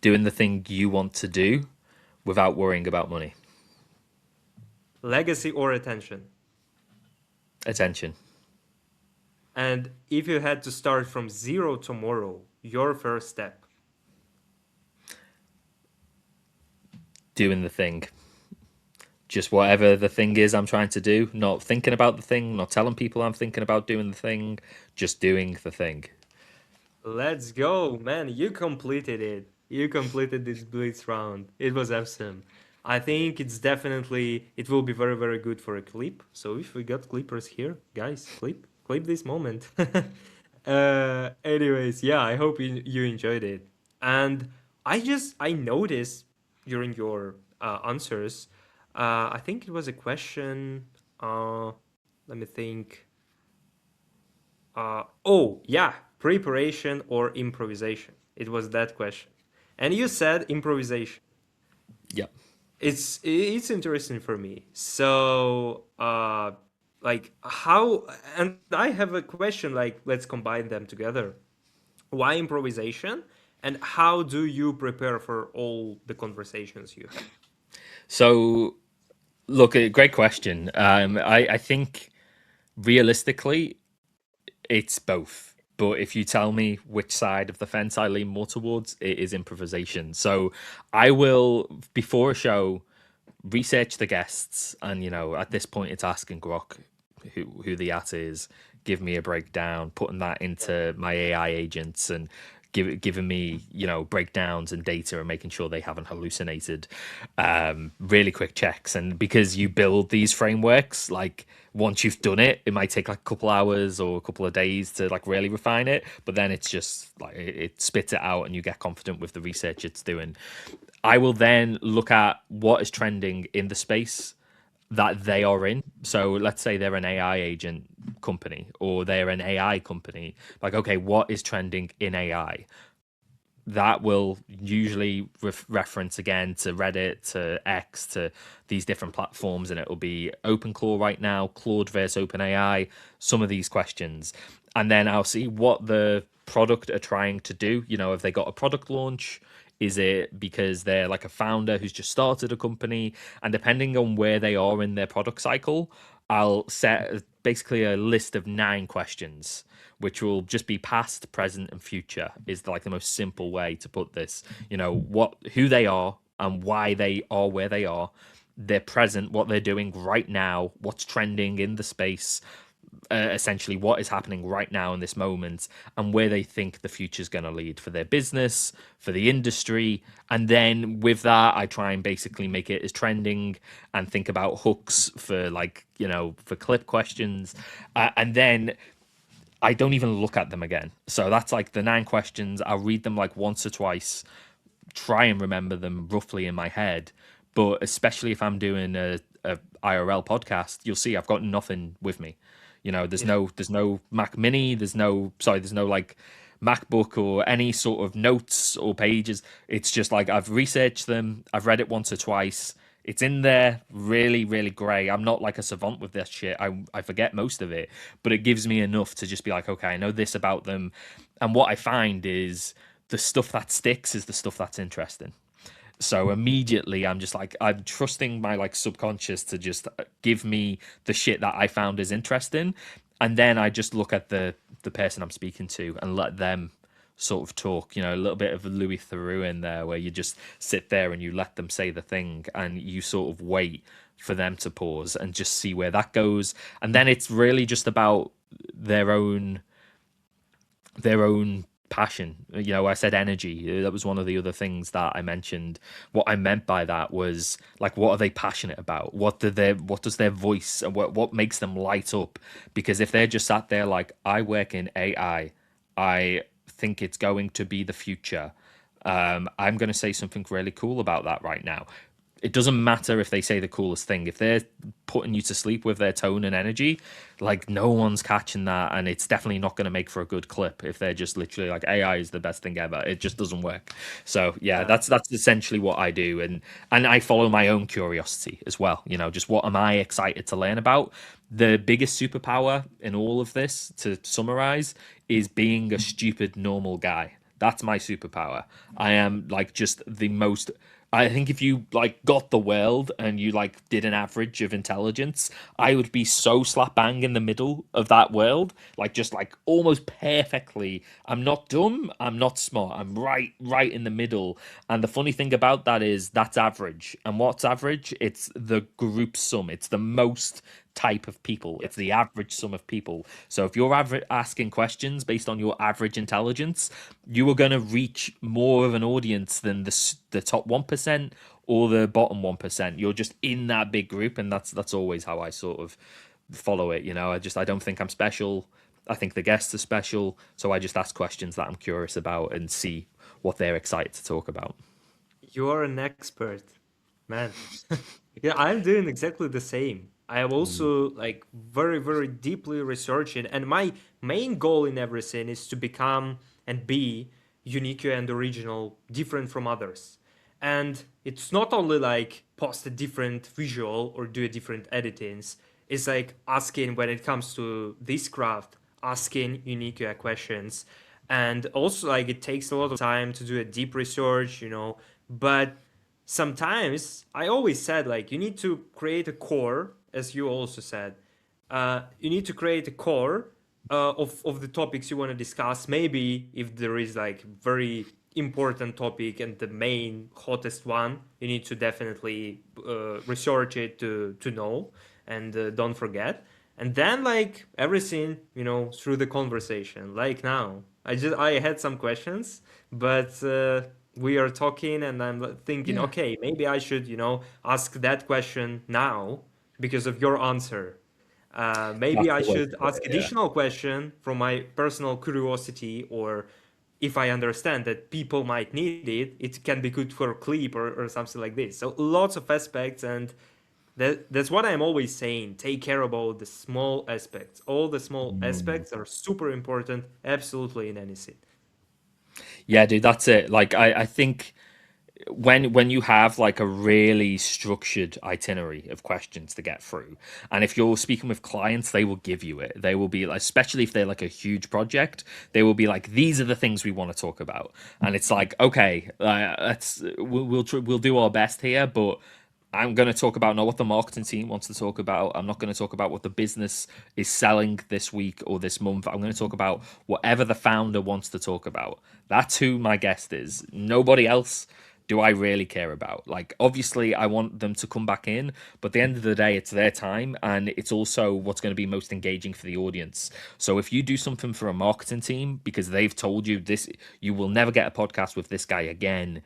Doing the thing you want to do without worrying about money. Legacy or attention? Attention. And if you had to start from zero tomorrow, your first step? Doing the thing. Just whatever the thing is I'm trying to do. Not thinking about the thing, not telling people I'm thinking about doing the thing, just doing the thing. Let's go, man. You completed it. You completed this Blitz round. It was awesome. I think it will be very, very good for a clip. So if we got clippers here, guys, clip this moment. Anyways, yeah, I hope you enjoyed it. And I noticed during your answers, I think it was a question. Let me think. Oh, yeah, preparation or improvisation. It was that question. And you said improvisation. Yep. It's interesting for me. So, like how, and I have a question, like let's combine them together. Why improvisation? And how do you prepare for all the conversations you have? So, look, a great question. I think realistically, it's both. But if you tell me which side of the fence I lean more towards, it is improvisation. So I will, before a show, research the guests, and at this point, it's asking Grok who the at is, give me a breakdown, putting that into my AI agents, and giving me breakdowns and data, and making sure they haven't hallucinated. Really quick checks, and because you build these frameworks, like once you've done it, it might take like a couple hours or a couple of days to like really refine it, but then it's just like it spits it out and you get confident with the research it's doing. I will then look at what is trending in the space that they are in. So let's say they're an AI agent company or they're an AI company. Like, okay, what is trending in AI? That will usually reference again to Reddit, to X, to these different platforms, and it'll be OpenClaw right now, Claude versus OpenAI, some of these questions. And then I'll see what the product are trying to do. Have they got a product launch? Is it because they're like a founder who's just started a company? And depending on where they are in their product cycle, I'll set basically a list of 9 questions, which will just be past, present, and future. Is like the most simple way to put this. Who they are and why they are where they are. Their present, what they're doing right now, what's trending in the space, essentially what is happening right now in this moment, and where they think the future is going to lead for their business, for the industry. And then with that, I try and basically make it as trending and think about hooks for for clip questions. And then I don't even look at them again. So that's like the 9 questions. I'll read them like once or twice, try and remember them roughly in my head. But especially if I'm doing a IRL podcast, you'll see I've got nothing with me. There's no Mac Mini, there's no like MacBook or any sort of notes or pages. It's just like I've researched them, I've read it once or twice. It's in there, really, really grey. I'm not like a savant with this shit. I forget most of it, but it gives me enough to just be like, okay, I know this about them. And what I find is the stuff that sticks is the stuff that's interesting. So immediately I'm just like, I'm trusting my like subconscious to just give me the shit that I found is interesting. And then I just look at the person I'm speaking to and let them sort of talk, a little bit of Louis Theroux in there, where you just sit there and you let them say the thing and you sort of wait for them to pause and just see where that goes. And then it's really just about their own passion. I said energy. That was one of the other things that I mentioned. What I meant by that was like, what are they passionate about? What does their voice and what makes them light up? Because if they're just sat there like, I work in AI, I think it's going to be the future. I'm going to say something really cool about that right now. It doesn't matter if they say the coolest thing. If they're putting you to sleep with their tone and energy, like no one's catching that, and it's definitely not going to make for a good clip if they're just literally like AI is the best thing ever. It just doesn't work. So yeah, Yeah. that's essentially what I do, and I follow my own curiosity as well. You know, just what am I excited to learn about? The biggest superpower in all of this, to summarize, is being a stupid normal guy. That's my superpower. I am like just the most. I think if you like got the world and you like did an average of intelligence, I would be so slap bang in the middle of that world, like just like almost perfectly. I'm not dumb, I'm not smart, I'm right in the middle. And the funny thing about that is that's average. And what's average? It's the group sum. It's the most type of people. It's Yes. the average sum of people. So if you're asking questions based on your average intelligence, you are going to reach more of an audience than the top 1% or the bottom 1%. You're just in that big group, and that's always how I sort of follow it. You know, I don't think I'm special. I think the guests are special, so I just ask questions that I'm curious about and see what they're excited to talk about. You're an expert, man. Yeah, I'm doing exactly the same. I am Mm. also like very, very deeply researching, and my main goal in everything is to become and be unique and original, different from others. And it's not only like post a different visual or do a different editings. It's like asking when it comes to this craft, asking unique questions. And also like it takes a lot of time to do a deep research, but sometimes I always said like you need to create a core, as you also said. You need to create a core of the topics you want to discuss. Maybe if there is like very important topic and the main hottest one, you need to definitely research it to know and don't forget. And then like everything, through the conversation. Like now, I had some questions, but we are talking and I'm thinking, Yeah, okay, maybe I should, ask that question now because of your answer. Maybe that's I the way to should put ask it. Yeah. additional question from my personal curiosity, or if I understand that people might need it, it can be good for a clip or something like this. So lots of aspects, and that's what I'm always saying. Take care about the small aspects. All the small Mm. aspects are super important, absolutely in anything. Yeah, dude, that's it. Like I think when you have like a really structured itinerary of questions to get through, and if you're speaking with clients, they will give you it. They will be like, especially if they're like a huge project, they will be like, these are the things we want to talk about. And it's like, okay, let's we'll do our best here, but I'm going to talk about not what the marketing team wants to talk about. I'm not going to talk about what the business is selling this week or this month. I'm going to talk about whatever the founder wants to talk about. That's who my guest is. Nobody else do I really care about. Like, obviously, I want them to come back in, but at the end of the day, it's their time and it's also what's going to be most engaging for the audience. So if you do something for a marketing team because they've told you this, you will never get a podcast with this guy again,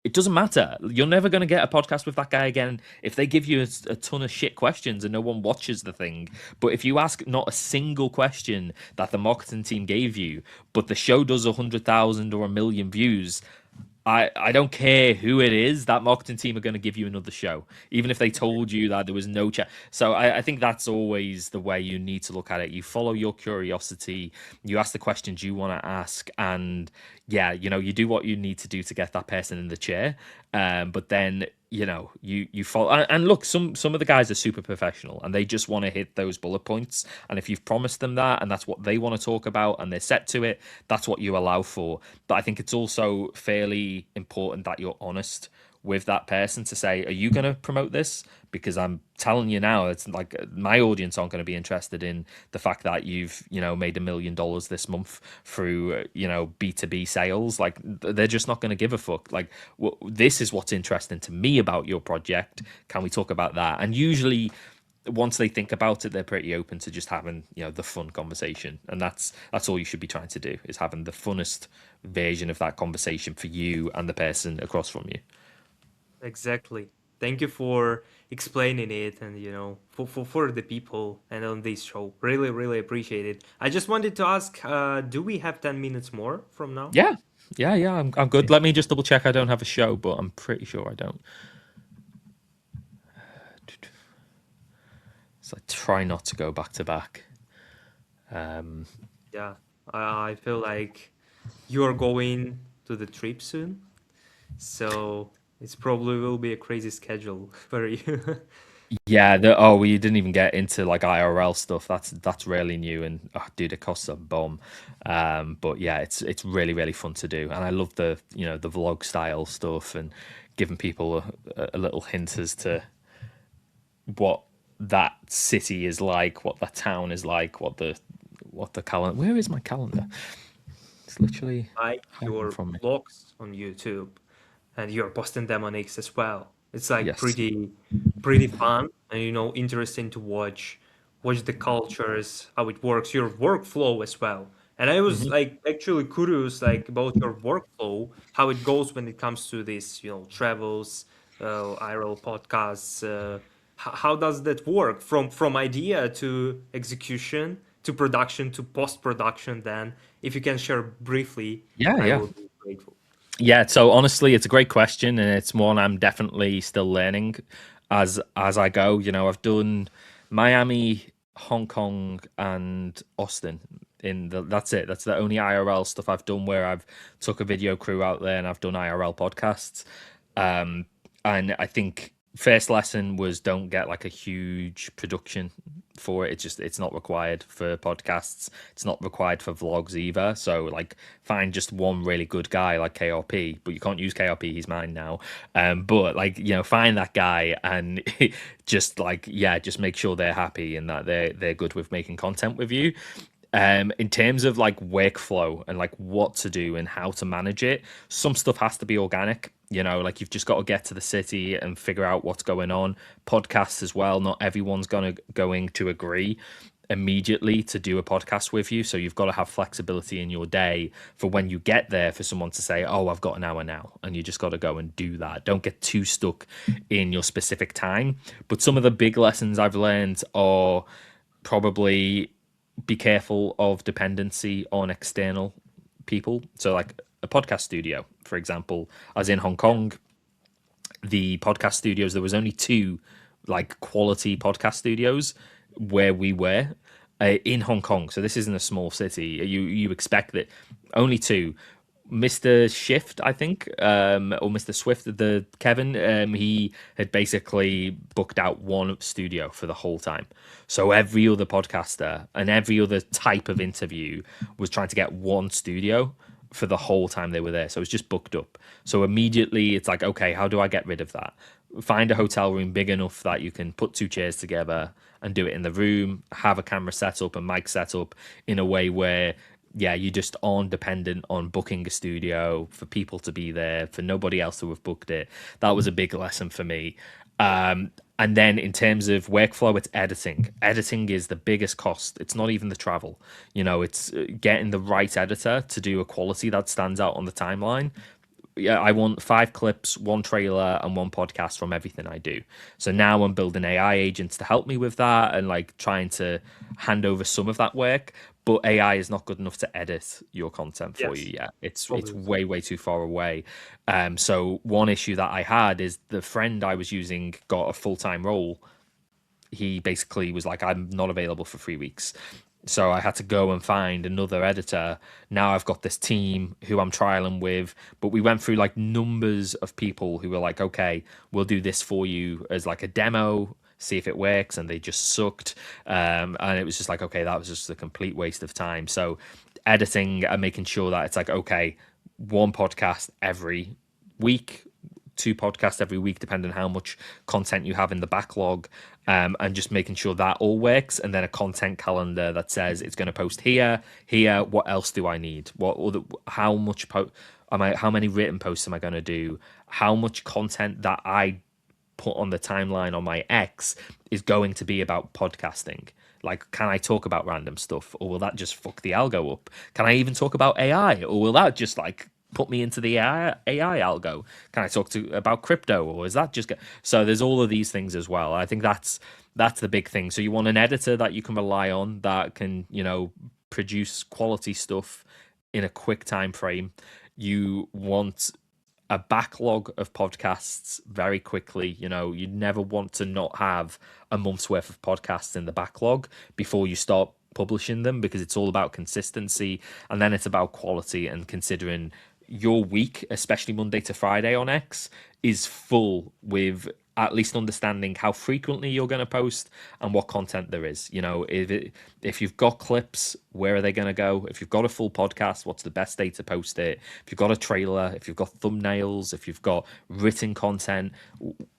it doesn't matter. You're never going to get a podcast with that guy again if they give you a ton of shit questions and no one watches the thing. But if you ask not a single question that the marketing team gave you, but the show does 100,000 or a million views, I don't care who it is, that marketing team are going to give you another show, even if they told you that there was no chat. So I think that's always the way you need to look at it. You follow your curiosity, you ask the questions you want to ask, and yeah, you do what you need to do to get that person in the chair. But then you follow and look, some of the guys are super professional and they just want to hit those bullet points, and if you've promised them that and that's what they want to talk about and they're set to it, that's what you allow for. But I think it's also fairly important that you're honest with that person to say, are you going to promote this? Because I'm telling you now, it's like my audience aren't going to be interested in the fact that you've made $1 million this month through B2B sales. Like they're just not going to give a fuck. Like this is what's interesting to me about your project. Can we talk about that? And usually once they think about it, they're pretty open to just having the fun conversation, and that's all you should be trying to do, is having the funnest version of that conversation for you and the person across from you. Exactly. Thank you for explaining it, and for the people and on this show. Really, really appreciate it. I just wanted to ask, do we have 10 minutes more from now? Yeah, yeah. I'm good. Let me just double check. I don't have a show, but I'm pretty sure I don't. So I try not to go back to back. Yeah, I feel like you're going to the trip soon, so it's probably will be a crazy schedule for you. Yeah. We didn't even get into like IRL stuff. That's really new, and dude, it costs a bomb. But yeah, it's really really fun to do, and I love the the vlog style stuff and giving people a little hint as to what that city is like, what that town is like, what the calendar. Where is my calendar? It's literally Like hiding your from me. vlogs on YouTube, and you're posting them on X as well. It's like Yes. pretty fun and interesting to watch the cultures, how it works, your workflow as well. And I was Hmm. like actually curious like about your workflow, how it goes when it comes to this, travels, IRL podcasts. How does that work from idea to execution to production to post production? Then, if you can share briefly, Yeah, I yeah. will be grateful. Yeah, so honestly, it's a great question, and it's one I'm definitely still learning as I go. I've done Miami, Hong Kong, and Austin. That's it. That's the only IRL stuff I've done where I've took a video crew out there and I've done IRL podcasts. Um, and I think first lesson was don't get like a huge production for it. It's not required for podcasts. It's not required for vlogs either. So like find just one really good guy like KRP, but you can't use KRP. He's mine now. But like find that guy and just make sure they're happy and that they're good with making content with you. In terms of like workflow and like what to do and how to manage it, some stuff has to be organic. Like you've just got to get to the city and figure out what's going on. Podcasts as well, not everyone's going to agree immediately to do a podcast with you, so you've got to have flexibility in your day for when you get there for someone to say, oh, I've got an hour now, and you just got to go and do that. Don't get too stuck in your specific time. But some of the big lessons I've learned are probably be careful of dependency on external people. So, like a podcast studio, for example, as in Hong Kong, the podcast studios, there was only two like quality podcast studios where we were in Hong Kong. So this isn't a small city. You expect that only two. Mr. Shift, I think, or Mr. Swift, the Kevin, he had basically booked out one studio for the whole time. So every other podcaster and every other type of interview was trying to get one studio for the whole time they were there. So it's just booked up. So immediately it's like, okay, how do I get rid of that? Find a hotel room big enough that you can put two chairs together and do it in the room, have a camera set up and mic set up in a way where you just aren't dependent on booking a studio for people to be there, for nobody else to have booked it. That was a big lesson for me. And then in terms of workflow, it's editing. Editing is the biggest cost. It's not even the travel. It's getting the right editor to do a quality that stands out on the timeline. Yeah, I want 5 clips, 1 trailer, and 1 podcast from everything I do. So now I'm building AI agents to help me with that and like trying to hand over some of that work. But AI is not good enough to edit your content for you Yes, yet. It's obviously. way too far away. So one issue that I had is the friend I was using got a full-time role. He basically was like, I'm not available for 3 weeks. So I had to go and find another editor. Now I've got this team who I'm trialing with, but we went through like numbers of people who were like, okay, we'll do this for you as like a demo, see if it works. And they just sucked. And it was just like, okay, that was just a complete waste of time. So editing and making sure that it's like, okay, 1 podcast every week, 2 podcasts every week, depending on how much content you have in the backlog, and just making sure that all works. And then a content calendar that says it's going to post here. What else do I need? How much how many written posts am I going to do? How much content that I put on the timeline on my X is going to be about podcasting? Like, can I talk about random stuff, or will that just fuck the algo up? Can I even talk about AI, or will that just like put me into the AI algo? Can I talk about crypto, or is that just so? There's all of these things as well. I think that's the big thing. So you want an editor that you can rely on, that can, produce quality stuff in a quick time frame. You want a backlog of podcasts very quickly. You never want to not have a month's worth of podcasts in the backlog before you start publishing them, because it's all about consistency, and then it's about quality, and considering your week, especially Monday to Friday on X, is full with at least understanding how frequently you're going to post and what content there is. If you've got clips, where are they going to go? If you've got a full podcast, what's the best day to post it? If you've got a trailer, if you've got thumbnails, if you've got written content,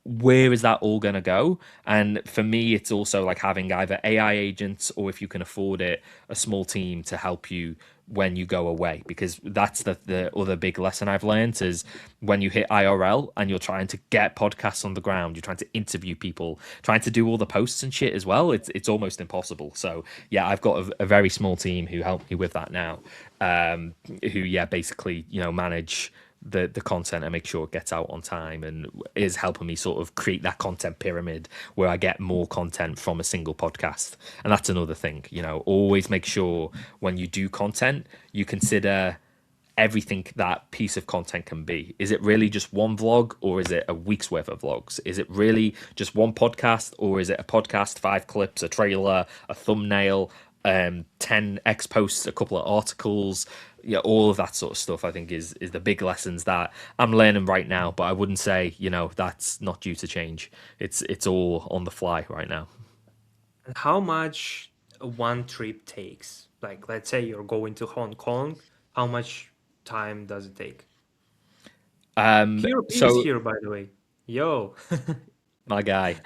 where is that all going to go? And for me, it's also like having either AI agents, or if you can afford it, a small team to help you when you go away, because that's the other big lesson I've learned is when you hit IRL and you're trying to get podcasts on the ground, you're trying to interview people, trying to do all the posts and shit as well, it's almost impossible. So yeah, I've got a very small team who help me with that now, who basically manage the content and make sure it gets out on time, and is helping me sort of create that content pyramid where I get more content from a single podcast. And that's another thing, always make sure when you do content, you consider everything that piece of content can be. Is it really just one vlog, or is it a week's worth of vlogs? Is it really just one podcast, or is it a podcast, 5 clips, a trailer, a thumbnail, 10 X posts, a couple of articles? All of that sort of stuff, I think, is the big lessons that I'm learning right now. But I wouldn't say, that's not due to change. It's all on the fly right now. And how much one trip takes? Like, let's say you're going to Hong Kong. How much time does it take? Here, So here, by the way. Yo. my guy.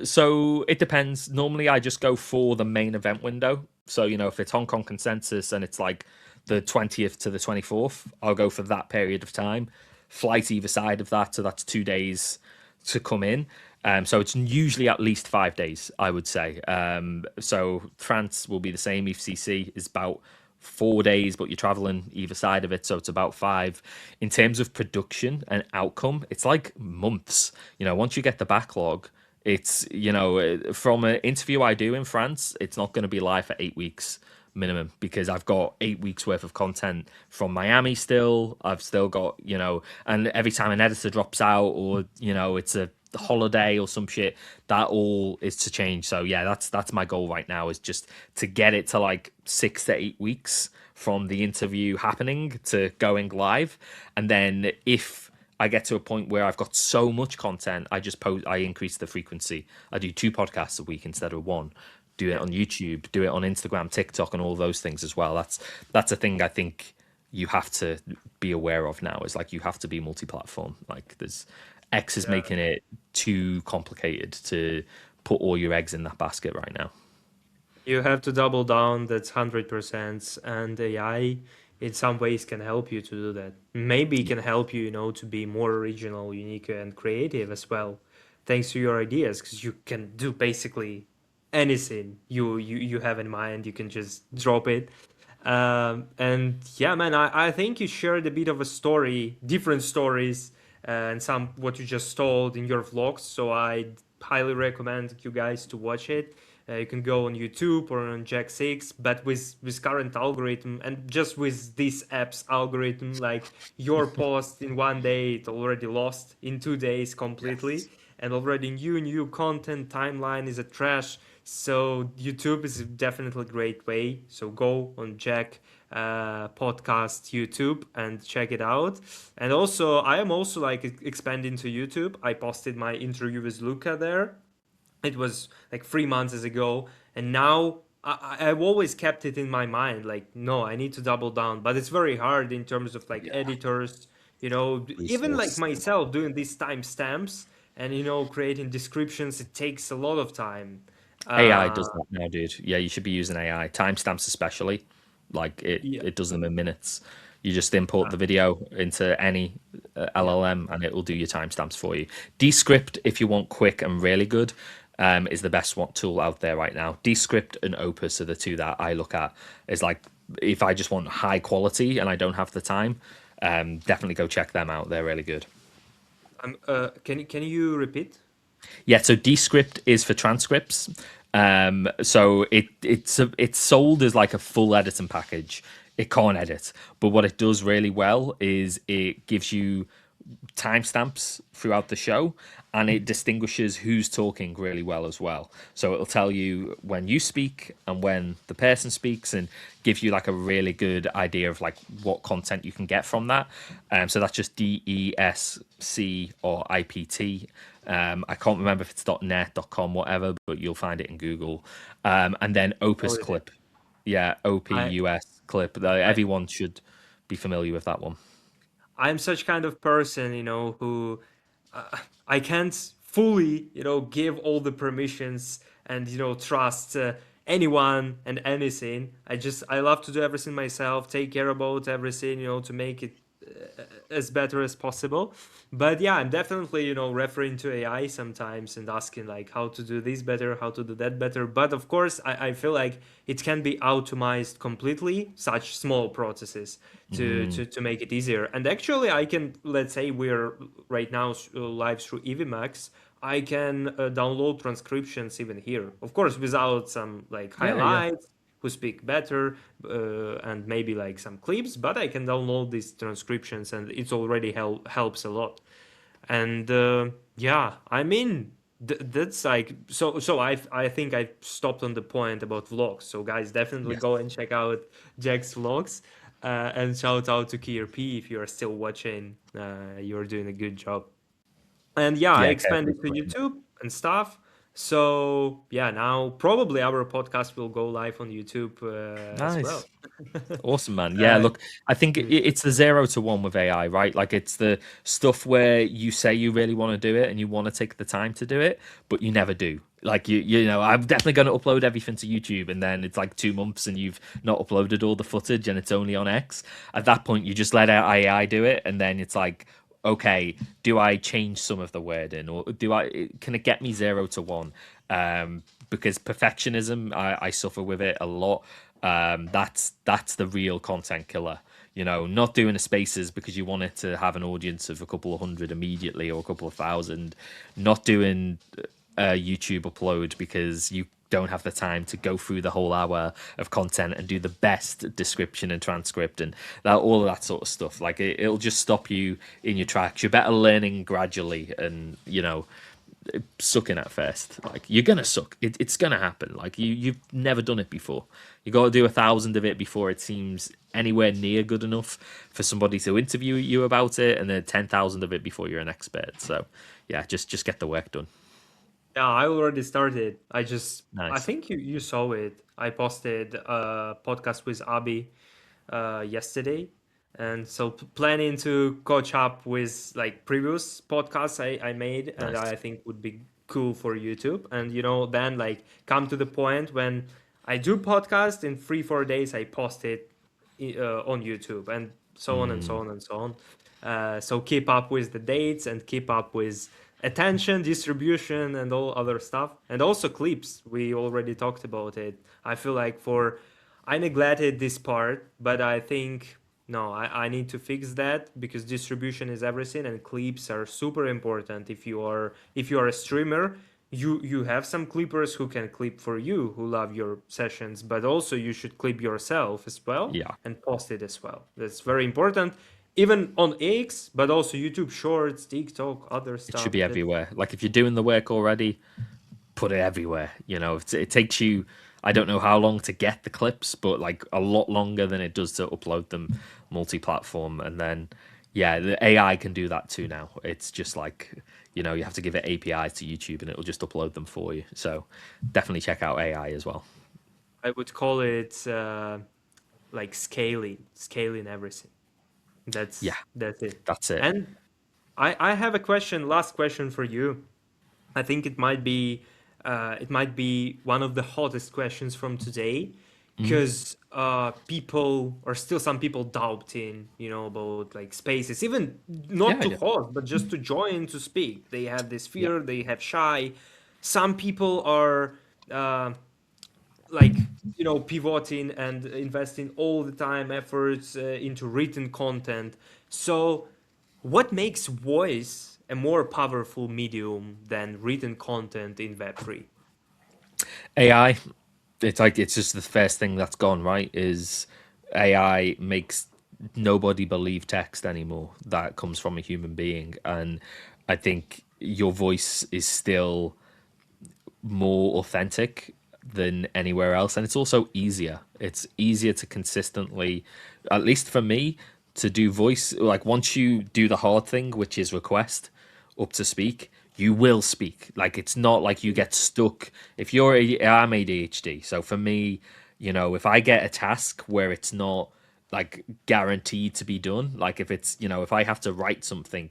So it depends. Normally, I just go for the main event window. So if it's Hong Kong consensus and it's like the 20th to the 24th, I'll go for that period of time. Flight either side of that, so that's 2 days to come in. So it's usually at least 5 days, I would say. So France will be the same. EFCC is about 4 days, but you're traveling either side of it, so it's about 5. In terms of production and outcome, it's like months. Once you get the backlog, it's from an interview I do in France, it's not going to be live for 8 weeks minimum, because I've got 8 weeks worth of content from Miami still. I've still got, and every time an editor drops out, or it's a holiday or some shit, that all is to change. So yeah, that's my goal right now, is just to get it to like 6 to 8 weeks from the interview happening to going live. And then if I get to a point where I've got so much content, I increase the frequency. I do 2 podcasts a week instead of 1. Do it on YouTube, do it on Instagram, TikTok, and all those things as well. That's a thing I think you have to be aware of now, is like you have to be multi-platform. Like X is making it too complicated to put all your eggs in that basket right now. You have to double down, that's 100%, and AI in some ways can help you to do that. Maybe it can help you, to be more original, unique, and creative as well, thanks to your ideas, because you can do basically anything you have in mind. You can just drop it. And yeah, man, I think you shared a bit of a story, different stories, and some what you just told in your vlogs. So I highly recommend you guys to watch it. You can go on YouTube or on JackGK, but with current algorithm and just with this app's algorithm, like your post in 1 day, it already lost in 2 days completely. Yes. And already new content timeline is a trash. So YouTube is definitely a great way. So go on Jack podcast YouTube and check it out. And also, I am also like expanding to YouTube. I posted my interview with Luca there. It was like 3 months ago, and now I've always kept it in my mind. Like, no, I need to double down, but it's very hard in terms of like editors. Even like myself doing these timestamps and creating descriptions. It takes a lot of time. AI does that now, dude. Yeah, you should be using AI. Timestamps especially. Like it does them in minutes. You just import the video into any LLM and it will do your timestamps for you. Descript, if you want quick and really good, is the best tool out there right now. Descript and Opus are the 2 that I look at. Is like, if I just want high quality and I don't have the time, Definitely go check them out. They're really good. Can you repeat? Yeah, so Descript is for transcripts. So it's sold as like a full editing package. It can't edit, but what it does really well is it gives you timestamps throughout the show, and it distinguishes who's talking really well as well. So it'll tell you when you speak and when the person speaks, and gives you like a really good idea of like what content you can get from that. So that's just DESC or IPT. I can't remember if it's .net, .com, whatever, but you'll find it in Google. And then Opus Oh, Clip. Yeah, I OPUS Clip. I Everyone should be familiar with that one. I'm such kind of person, who I can't fully, give all the permissions and, trust anyone and anything. I love to do everything myself, take care about everything, to make it as better as possible. But yeah, I'm definitely, referring to AI sometimes and asking like how to do this better, how to do that better. But of course, I feel like it can be automated completely, such small processes to make it easier. And actually, I can, let's say we're right now live through EVMAX. I can download transcriptions even here, of course, without some like Yeah, yeah. highlights who speak better and maybe like some clips, but I can download these transcriptions and it's already helps a lot. And yeah, I mean that's like I think I stopped on the point about vlogs. So guys, definitely Yes. go and check out Jack's vlogs. And shout out to Kier P if you are still watching. You're doing a good job. And yeah, I Yeah, expanded carefully to playing it. YouTube and stuff. So yeah, now probably our podcast will go live on YouTube as well. Nice. Awesome, man. Yeah, uh, look, I think it's the 0 to 1 with AI, right? Like it's the stuff where you say you really want to do it and you want to take the time to do it, but you never do. Like I'm definitely going to upload everything to YouTube, and then it's like 2 months and you've not uploaded all the footage, and it's only on X. At that point, you just let AI do it, and then it's like, okay, do I change some of the wording, or can it get me 0 to 1? Because perfectionism, I suffer with it a lot. That's the real content killer. Not doing the spaces because you want it to have an audience of a couple of hundred immediately or a couple of thousand. Not doing a YouTube upload because you don't have the time to go through the whole hour of content and do the best description and transcript and all of that sort of stuff. Like it'll just stop you in your tracks. You're better learning gradually, and sucking at first. Like you're gonna suck. It's gonna happen. Like you've never done it before. You got to do 1,000 of it before it seems anywhere near good enough for somebody to interview you about it, and then 10,000 of it before you're an expert. So yeah, just get the work done. yeah, I already started. I Nice. think you saw it. I posted a podcast with Abby yesterday, and so planning to catch up with like previous podcasts I made, and Nice. I think would be cool for YouTube. And then like come to the point when I do podcast in 3-4 days, I post it on YouTube, and so on and so on and so on. So keep up with the dates and keep up with attention distribution and all other stuff, and also clips. We already talked about it. I feel like I neglected this part, but I think no, I need to fix that because distribution is everything, and clips are super important. If you are a streamer, you have some clippers who can clip for you, who love your sessions, but also you should clip yourself as well Yeah. and post it as well. That's very important, even on X, but also YouTube Shorts, TikTok, other It should stuff. be That everywhere. Like if you're doing the work already, put it everywhere. It takes you, I don't know how long to get the clips, but like a lot longer than it does to upload them multi-platform. And then, yeah, the AI can do that too now. It's just like, you have to give it APIs to YouTube and it'll just upload them for you. So definitely check out AI as well. I would call it like scaling everything. Yeah, That's it. that's it. And I have a question, last question for you. I think it might be one of the hottest questions from today, because people or still some people doubting, about like spaces, even not Yeah, to yeah. host, but just to join to speak. They have this fear, they have shy. Some people are uh, like pivoting and investing all the time efforts into written content. So what makes voice a more powerful medium than written content in Web3? AI. It's just the first thing that's gone, right? Is AI makes nobody believe text anymore that comes from a human being. And I think your voice is still more authentic than anywhere else, and it's also easier. It's easier to consistently, at least for me, to do voice. Like once you do the hard thing, which is request up to speak, you will speak. Like it's not like you get stuck. If you're I'm ADHD, so for me, if I get a task where it's not like guaranteed to be done, like if it's if I have to write something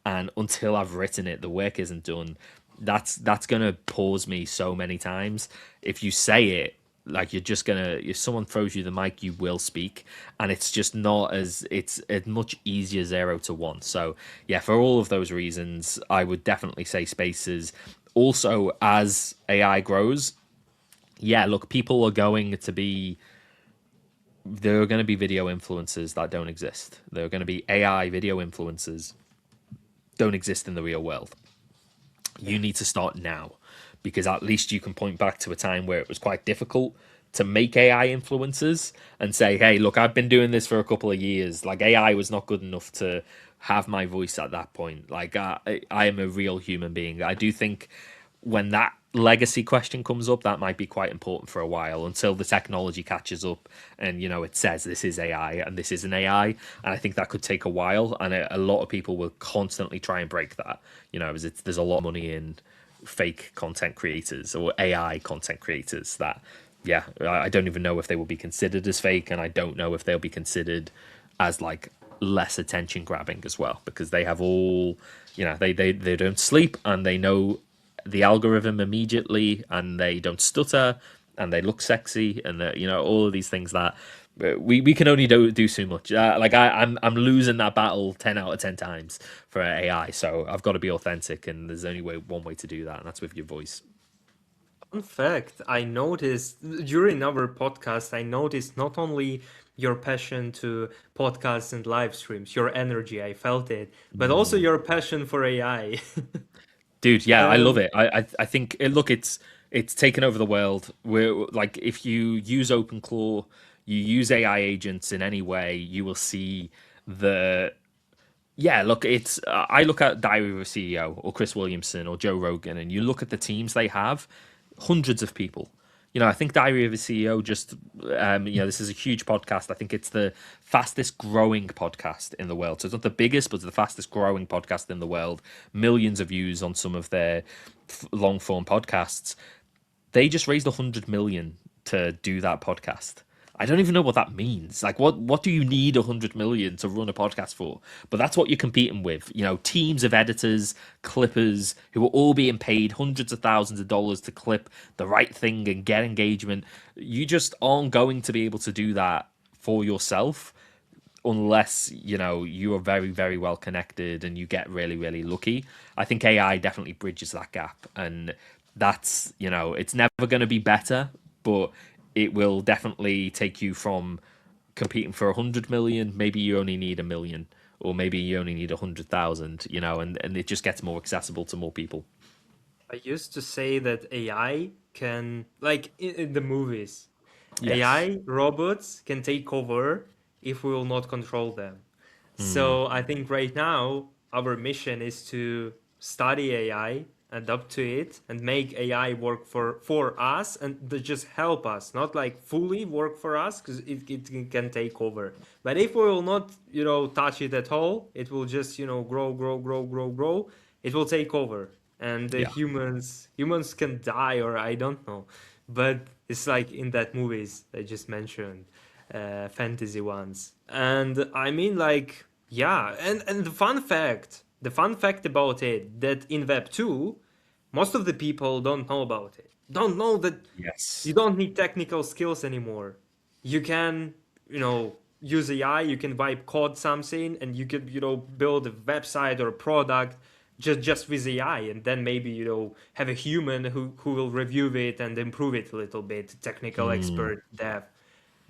and until I've written it the work isn't done, that's gonna pause me so many times. If you say it, like you're just gonna, if someone throws you the mic, you will speak, and it's just not as, it's a much easier 0 to 1. So yeah, for all of those reasons, I would definitely say spaces. Also, as AI grows, yeah, look, people are going to be, there are going to be video influencers that don't exist. There are going to be AI video influencers don't exist in the real world. You need to start now, because at least you can point back to a time where it was quite difficult to make AI influencers and say, hey, look, I've been doing this for a couple of years. Like AI was not good enough to have my voice at that point. Like I am a real human being. I do think when that legacy question comes up, that might be quite important for a while until the technology catches up and it says this is AI and this isn't AI. And I think that could take a while, and a lot of people will constantly try and break that. As there's a lot of money in fake content creators or AI content creators that, yeah, I don't even know if they will be considered as fake, and I don't know if they'll be considered as like less attention grabbing as well, because they have all, they don't sleep and they know the algorithm immediately, and they don't stutter, and they look sexy, and all of these things that we can only do so much. Like I'm losing that battle 10 out of 10 times for AI, so I've got to be authentic, and there's only one way to do that, and that's with your voice. Fun fact, I noticed during our podcast, I noticed not only your passion to podcasts and live streams, your energy, I felt it, but also your passion for AI. Dude, yeah, I love um, it. I think look, it's taken over the world. We're like, if you use OpenClaw, you use AI agents in any way, you will see the, yeah, look, it's I look at Diary of a CEO or Chris Williamson or Joe Rogan, and you look at the teams they have, hundreds of people. I think Diary of a CEO just, this is a huge podcast. I think it's the fastest growing podcast in the world. So it's not the biggest, but it's the fastest growing podcast in the world. Millions of views on some of their long form podcasts. They just raised 100 million to do that podcast. I don't even know what that means. Like, what do you need 100 million to run a podcast for? But that's what you're competing with. Teams of editors, clippers, who are all being paid hundreds of thousands of dollars to clip the right thing and get engagement. You just aren't going to be able to do that for yourself unless you are very, very well connected and you get really, really lucky. I think AI definitely bridges that gap, and that's it's never going to be better, but it will definitely take you from competing for 100 million. Maybe you only need 1 million, or maybe you only need 100,000. And it just gets more accessible to more people. I used to say that AI can, like in the movies, Yes. AI robots can take over if we will not control them. So I think right now our mission is to study AI, adapt to it, and make AI work for us and to just help us, not like fully work for us, because it can take over. But if we will not, touch it at all, it will just, grow, grow, grow, grow, grow. It will take over, and the Yeah. humans can die, or I don't know. But it's like in that movies I just mentioned, fantasy ones. And I mean, like, yeah, and the fun fact about it, that in Web 2, most of the people don't know about it. Don't know that you Yes. don't need technical skills anymore. You can, use AI, you can vibe code something, and you could, build a website or a product just with AI, and then maybe have a human who will review it and improve it a little bit, technical expert, dev.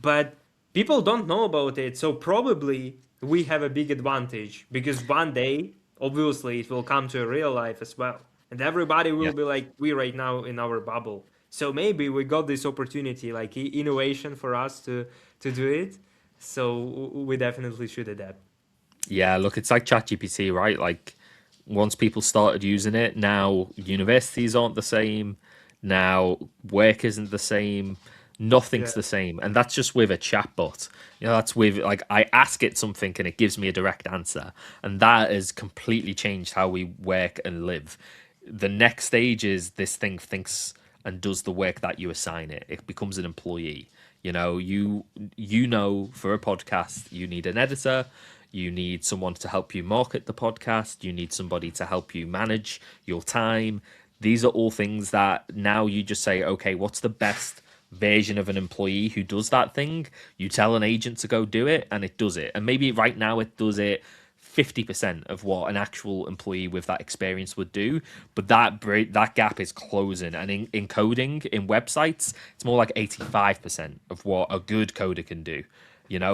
But people don't know about it, so probably we have a big advantage because one day, obviously, it will come to real life as well, and everybody Yeah. will be like we right now in our bubble. So maybe we got this opportunity, like innovation for us to do it. So we definitely should adapt. Yeah, look, it's like ChatGPT, right? Like once people started using it, now universities aren't the same. Now work isn't the same. Yeah, Nothing's the same. And that's just with a chatbot. That's with like I ask it something and it gives me a direct answer. And that has completely changed how we work and live. The next stage is this thing thinks and does the work that you assign it. It becomes an employee. You know for a podcast you need an editor, you need someone to help you market the podcast, you need somebody to help you manage your time. These are all things that now you just say, okay, what's the best version of an employee who does that thing? You tell an agent to go do it and it does it. And maybe right now it does it 50% of what an actual employee with that experience would do, but that gap is closing. And in coding in websites it's more like 85% of what a good coder can do.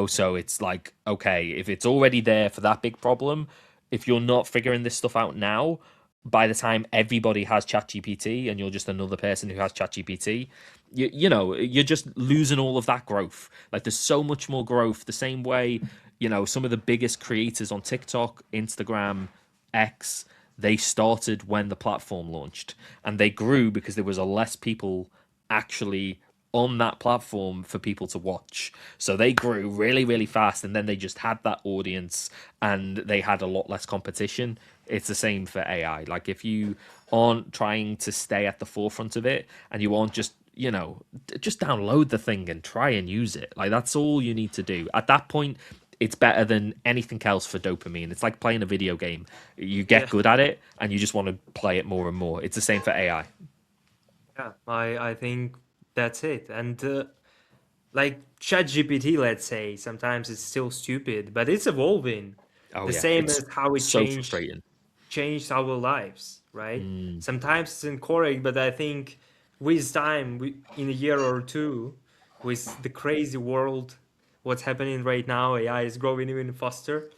So it's like, okay, if it's already there for that big problem, if you're not figuring this stuff out now, by the time everybody has ChatGPT and you're just another person who has ChatGPT, you're just losing all of that growth. Like there's so much more growth. The same way, some of the biggest creators on TikTok, Instagram, X, they started when the platform launched, and they grew because there was a less people actually on that platform for people to watch. So they grew really, really fast, and then they just had that audience and they had a lot less competition. It's the same for AI. Like if you aren't trying to stay at the forefront of it and you aren't just download the thing and try and use it. Like that's all you need to do. At that point, it's better than anything else for dopamine. It's like playing a video game. You get yeah, good at it and you just want to play it more and more. It's the same for AI. yeah. I think that's it. And like ChatGPT, let's say, sometimes it's still stupid, but it's evolving. Oh The yeah, same it's as how it so frustrating. changed our lives, right? Mm. Sometimes it's incorrect, but I think with time, in a year or two, with the crazy world, what's happening right now, AI is growing even faster,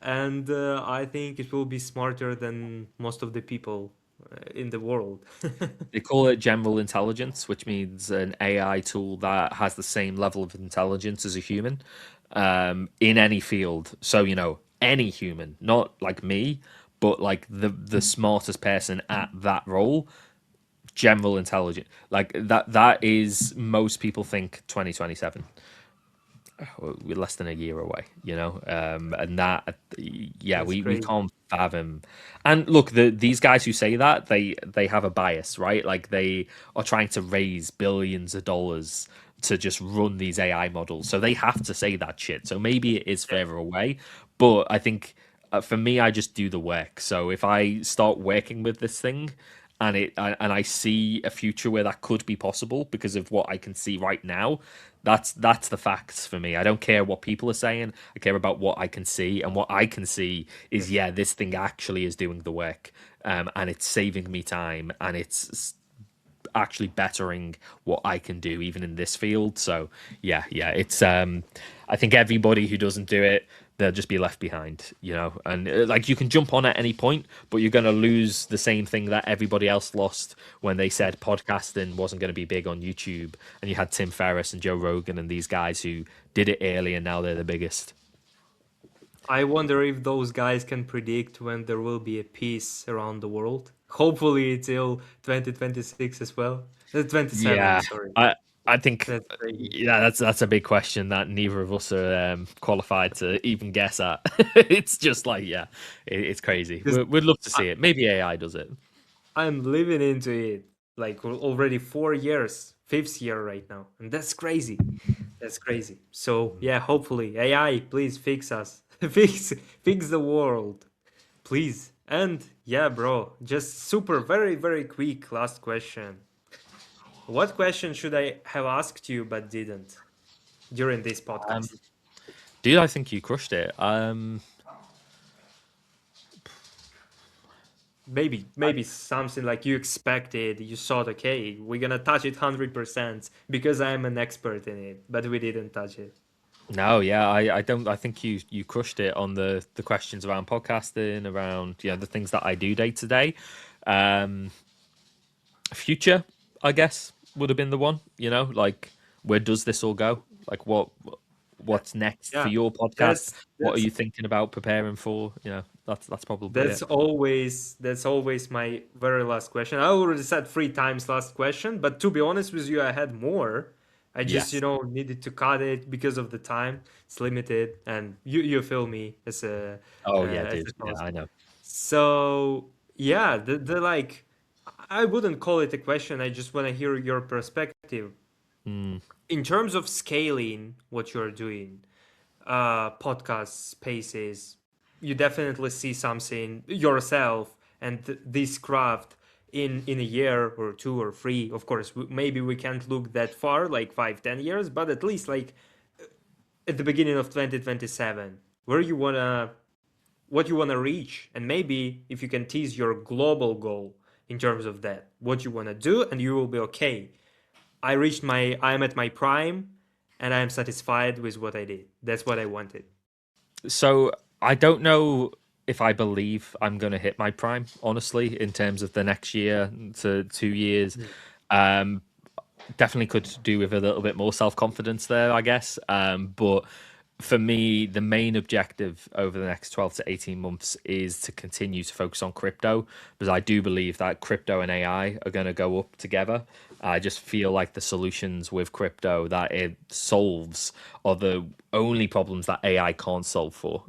and I think it will be smarter than most of the people in the world. They call it general intelligence, which means an AI tool that has the same level of intelligence as a human in any field. So, any human, not like me, but like the smartest person at that role, general intelligence. Like that is most people think 2027. We're less than a year away, and that, yeah, That's we crazy. can't fathom. And look, these guys who say that they have a bias, right? Like they are trying to raise billions of dollars to just run these AI models, so they have to say that shit. So maybe it is Yeah, further away, but I think for me, I just do the work. So if I start working with this thing, and I see a future where that could be possible because of what I can see right now, that's the facts for me. I don't care what people are saying. I care about what I can see, and what I can see yeah. is, yeah, this thing actually is doing the work, and it's saving me time, and it's actually bettering what I can do even in this field. So yeah, it's I think everybody who doesn't do it, they'll just be left behind, and like you can jump on at any point, but you're going to lose the same thing that everybody else lost when they said podcasting wasn't going to be big on YouTube, and you had Tim Ferriss and Joe Rogan and these guys who did it early and now they're the biggest. I wonder if those guys can predict when there will be a peace around the world. Hopefully, till 2026 as well. 27, Yeah, sorry. I think That's crazy. yeah, that's a big question that neither of us are qualified to even guess at. It's just like, yeah, it's crazy. Because We'd love to see it. Maybe AI does it. I'm living into it like already 4 years, fifth year right now. And that's crazy. That's crazy. So, yeah, hopefully, AI, please fix us. fix the world. Please. And yeah, bro, just super, very, very quick last question. What question should I have asked you but didn't during this Um, podcast? Dude, I think you crushed it. maybe something like you expected. You thought, okay, we're gonna touch it 100% because I'm an expert in it, but we didn't touch it. No, yeah, I don't. I think you crushed it on the questions around podcasting, around the things that I do day to day. Future, I guess, would have been the one. Like where does this all go? Like what's next for Yeah, your podcast? that's What are that's you thinking about preparing for? That's probably That's it. always my very last question. I already said 3 times last question, but to be honest with you, I had more. I just, Yes. needed to cut it because of the time. It's limited, and you feel me Oh yeah, as dude. a Yeah, host. I know. So yeah, the like, I wouldn't call it a question. I just want to hear your perspective Mm, in terms of scaling what you're doing, podcast spaces, you definitely see something yourself and this craft in a year or 2 or 3. Of course, maybe we can't look that far, like 5, 10 years, but at least like at the beginning of 2027, where you wanna what you wanna reach, and maybe if you can tease your global goal in terms of that, what you wanna do, and you will be okay. I'm at my prime and I am satisfied with what I did. That's what I wanted. So I don't know if I believe I'm going to hit my prime, honestly, in terms of the next year to 2 years. Mm. Um, Definitely could do with a little bit more self confidence there, I guess. But for me, the main objective over the next 12 to 18 months is to continue to focus on crypto because I do believe that crypto and AI are going to go up together. I just feel like the solutions with crypto that it solves are the only problems that AI can't solve for.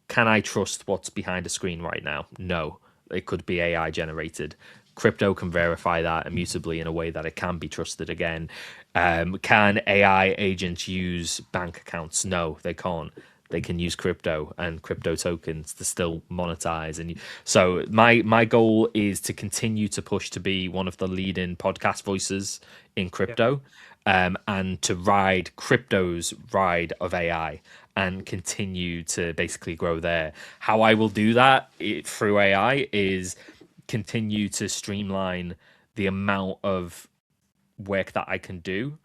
Can I trust what's behind a screen right now? No, it could be AI generated. Crypto can verify that immutably in a way that it can be trusted again. Can AI agents use bank accounts? No, they can't. They can use crypto and crypto tokens to still monetize. And so my goal is to continue to push to be one of the leading podcast voices in Yeah. crypto, and to ride crypto's ride of AI and continue to basically grow there. How I will do that through AI is continue to streamline the amount of work that I can do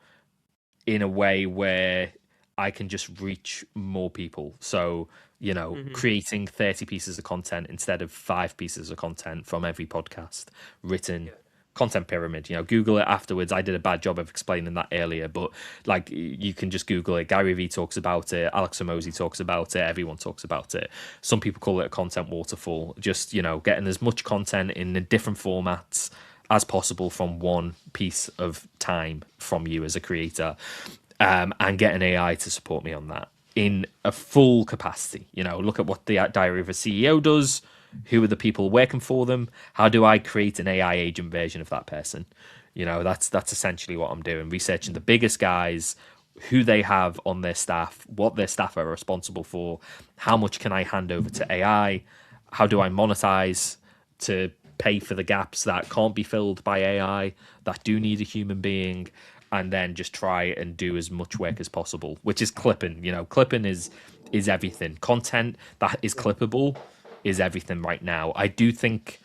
in a way where I can just reach more people. So, Hmm. creating 30 pieces of content instead of 5 pieces of content from every podcast, written Yeah. content pyramid. Google it afterwards. I did a bad job of explaining that earlier, but like you can just Google it. Gary Vee talks about it. Alex Hormozy talks about it. Everyone talks about it. Some people call it a content waterfall. Just, getting as much content in the different formats as possible from one piece of time from you as a creator, and get an AI to support me on that in a full capacity. Look at what the Diary of a CEO does. Who are the people working for them? How do I create an AI agent version of that person? That's essentially what I'm doing. Researching the biggest guys, who they have on their staff, what their staff are responsible for, how much can I hand over to AI, how do I monetize to pay for the gaps that can't be filled by AI that do need a human being, and then just try and do as much work as possible, which is clipping. Clipping is everything. Content that is Yeah. clippable is everything right now. I do think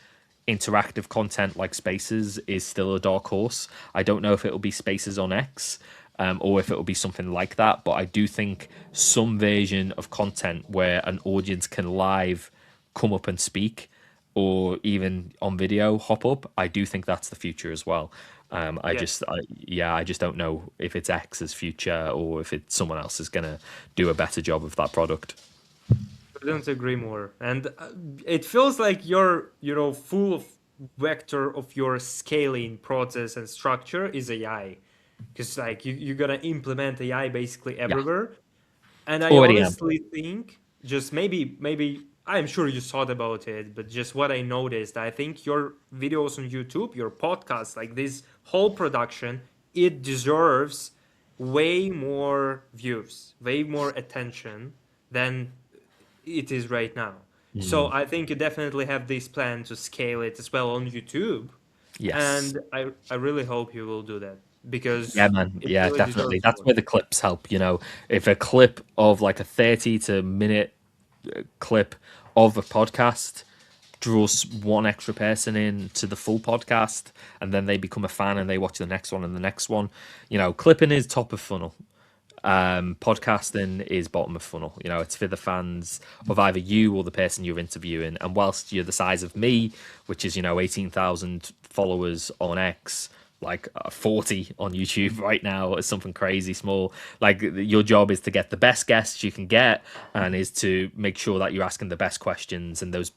interactive content like Spaces is still a dark horse. I don't know if it'll be Spaces on X, or if it'll be something like that, but I do think some version of content where an audience can live come up and speak, or even on video hop up, I do think that's the future as well. Yes. I just don't know if it's X's future or if it's someone else is gonna do a better job of that product. Couldn't agree more. And it feels like you're, full of vector of your scaling process and structure is AI. Because like you're gonna implement AI basically Yeah, everywhere. And I already am. honestly think just maybe I'm sure you thought about it, but just what I noticed, I think your videos on YouTube, your podcast, like this whole production, it deserves way more views, way more attention than it is right now. So Mm, I think you definitely have this plan to scale it as well on YouTube, yes. and I really hope you will do that Yeah, because man. it Yeah, really definitely. deserves That's more. where the clips help. If a clip of like a 30 to minute clip of a podcast draws one extra person in to the full podcast, and then they become a fan and they watch the next one and the next one. Clipping is top of funnel. Podcasting is bottom of funnel. It's for the fans of either you or the person you're interviewing. And whilst you're the size of me, which is 18,000 followers on X, like 40 on YouTube right now, is something crazy small. Like, your job is to get the best guests you can get, and is to make sure that you're asking the best questions, and those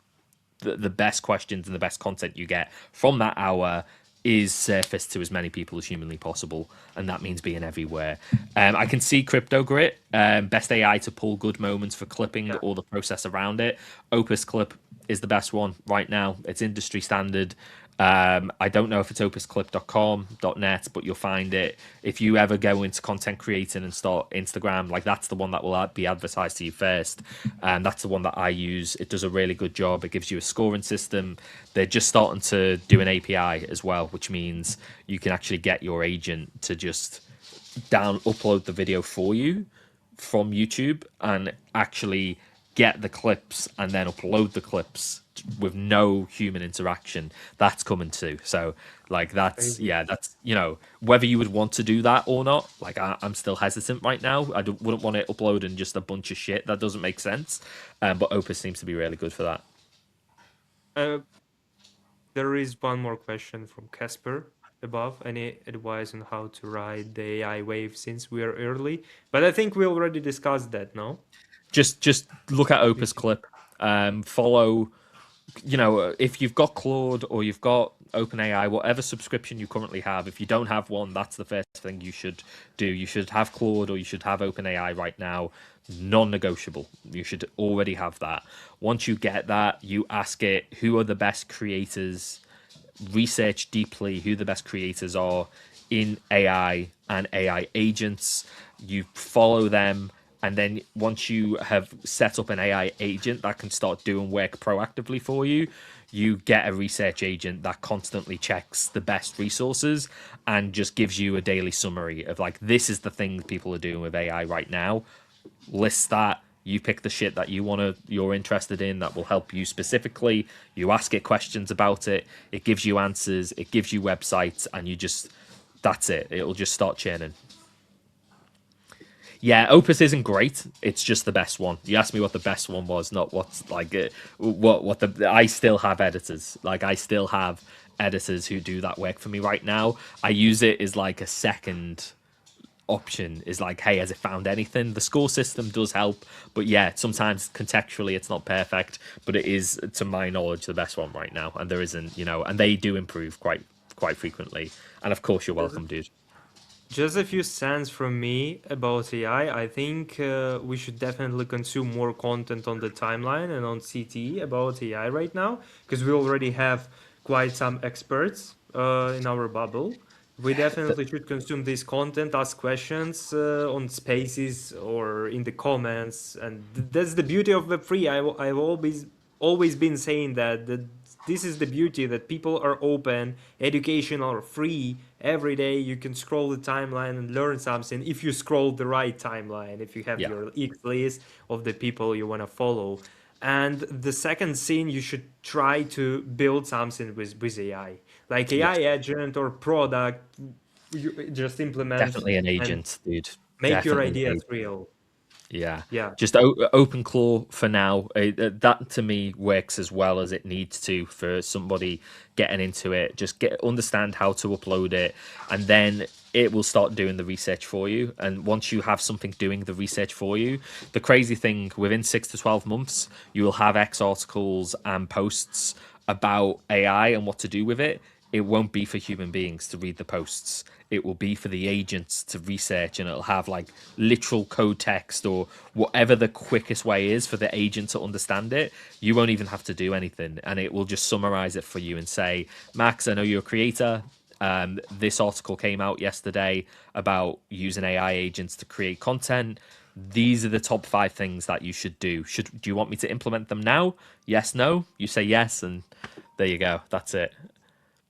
the best questions and the best content you get from that hour is surfaced to as many people as humanly possible, and that means being everywhere. I can see Crypto Grit, best AI to pull good moments for clipping or the process around it. Opus Clip is the best one right now. It's industry standard. I don't know if it's opusclip.com.net, but you'll find it. If you ever go into content creating and start Instagram, like, that's the one that will be advertised to you first. And that's the one that I use. It does a really good job. It gives you a scoring system. They're just starting to do an API as well, which means you can actually get your agent to just upload the video for you from YouTube and actually get the clips and then upload the clips with no human interaction. That's coming too. So, like, that's whether you would want to do that or not. Like, I'm still hesitant right now. Wouldn't want to upload in just a bunch of shit that doesn't make sense. But Opus seems to be really good for that. There is one more question from Casper above. Any advice on how to ride the AI wave since we are early? But I think we already discussed that, no? Just look at Opus Clip. Follow. If you've got Claude or you've got OpenAI, whatever subscription you currently have, if you don't have one, that's the first thing you should do. You should have Claude or you should have OpenAI right now. Non-negotiable. You should already have that. Once you get that, you ask it who are the best creators. Research deeply who the best creators are in AI and AI agents. You follow them, and then once you have set up an AI agent that can start doing work proactively for you, you get a research agent that constantly checks the best resources and just gives you a daily summary of, like, this is the thing people are doing with AI right now. List that. You pick the shit that you're interested in that will help you specifically. You ask it questions about it. It gives you answers. It gives you websites, and that's it. It'll just start churning. Yeah, Opus isn't great. It's just the best one. You asked me what the best one was, not what's like what the. I still have editors. Like, I still have editors who do that work for me right now. I use it as like a second option, is like, hey, has it found anything? The score system does help, but yeah, sometimes contextually it's not perfect, but it is, to my knowledge, the best one right now. And there isn't, and they do improve quite frequently. And of course, you're welcome, dude. Just a few cents from me about AI. I think we should definitely consume more content on the timeline and on CTE about AI right now, because we already have quite some experts in our bubble. We definitely should consume this content, ask questions on spaces or in the comments, and that's the beauty of Web3. I've always been saying that this is the beauty, that people are open, education are free. Every day you can scroll the timeline and learn something if you scroll the right timeline, if you have Yeah. your X list of the people you want to follow. And the second thing, you should try to build something with AI, like AI Yes. agent or product. You just implement Definitely an and agent, dude. make your Definitely an ideas agent. real. Yeah, Yeah. just open claw for now. That to me works as well as it needs to for somebody getting into it. Just understand how to upload it, and then it will start doing the research for you. And once you have something doing the research for you, the crazy thing, within 6 to 12 months, you will have X articles and posts about AI and what to do with it. It won't be for human beings to read the posts. It will be for the agents to research, and it'll have like literal code text or whatever the quickest way is for the agent to understand it. You won't even have to do anything, and it will just summarize it for you and say, Max, I know you're a creator. This article came out yesterday about using AI agents to create content. These are the top 5 things that you should do. Do you want me to implement them now? Yes, no. You say yes, and there you go. That's it.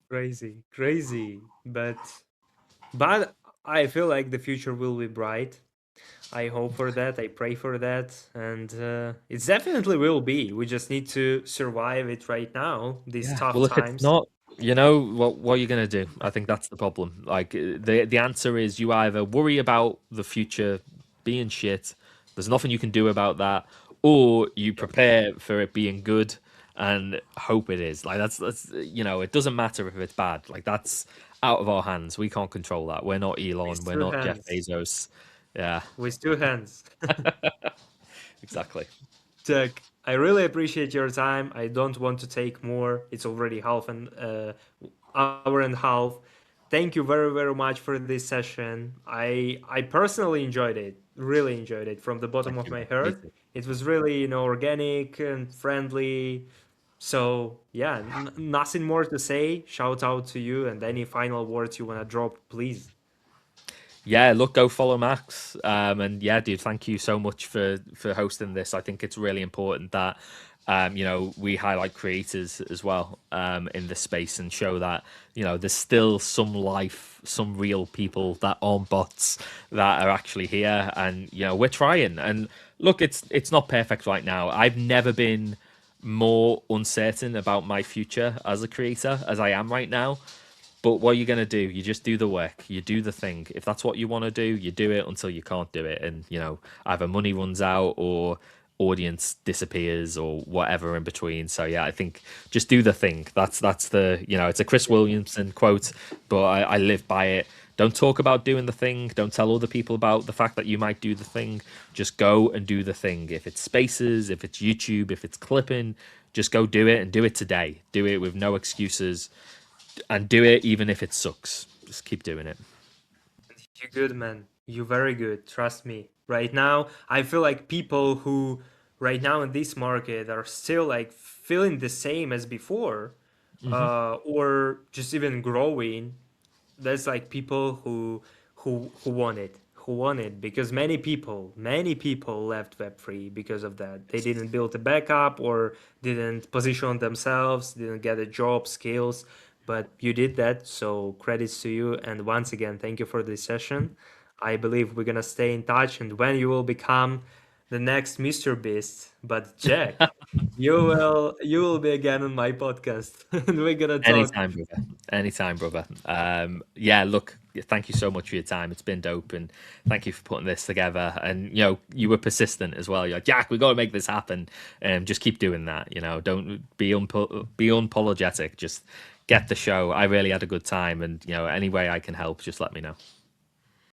Crazy, but I feel like the future will be bright. I hope for that. I pray for that, and it definitely will be. We just need to survive it right now. These Yeah. tough Well, if it's times. not, you know, what are you gonna do? I think that's the problem. Like the answer is you either worry about the future being shit. There's nothing you can do about that, or you prepare for it being good and hope it is. Like that's you know, it doesn't matter if it's bad. Like that's out of our hands. We can't control that. We're not Elon. With We're two not Jeff hands. Bezos. Yeah, With two hands. exactly. Jack, I really appreciate your time. I don't want to take more. It's already half an hour and a half. Thank you very, very much for this session. I personally enjoyed it. Really enjoyed it from the bottom Thank of you, my man. Me heart. too. It was really, organic and friendly. So yeah, nothing more to say. Shout out to you and any final words you wanna drop, please. Yeah, look, go follow Max. And yeah, dude, thank you so much for hosting this. I think it's really important that you know, we highlight creators as well in this space and show that, you know, there's still some life, some real people that aren't bots that are actually here. And, you know, we're trying. And look, it's not perfect right now. I've never been more uncertain about my future as a creator as I am right now. But what are you gonna do? You just do the work. You do the thing. If that's what you want to do, you do it until you can't do it, and you know either money runs out or audience disappears or whatever in between. So yeah, I think just do the thing. That's the you know it's a Chris Williamson quote, but I live by it. Don't talk about doing the thing. Don't tell other people about the fact that you might do the thing. Just go and do the thing. If it's spaces, if it's YouTube, if it's clipping, just go do it and do it today. Do it with no excuses and do it even if it sucks. Just keep doing it. You're good, man. You're very good. Trust me. Right now, I feel like people who right now in this market are still like feeling the same as before, Hmm. or just even growing. That's like people who want it, who want it because many people left Web3 because of that. They didn't build a backup or didn't position themselves, didn't get a job, skills, but you did that, so credits to you. And once again, thank you for this session. I believe we're gonna stay in touch, and when you will become the next Mr. Beast, but Jack, you will be again on my podcast, and we're gonna talk. Anytime, brother. Anytime, brother. Yeah, look, thank you so much for your time. It's been dope, and thank you for putting this together. And you know, you were persistent as well. You're like, Jack, we got to make this happen. Just keep doing that. You know, don't be unapologetic. Just get the show. I really had a good time, and you know, any way I can help, just let me know.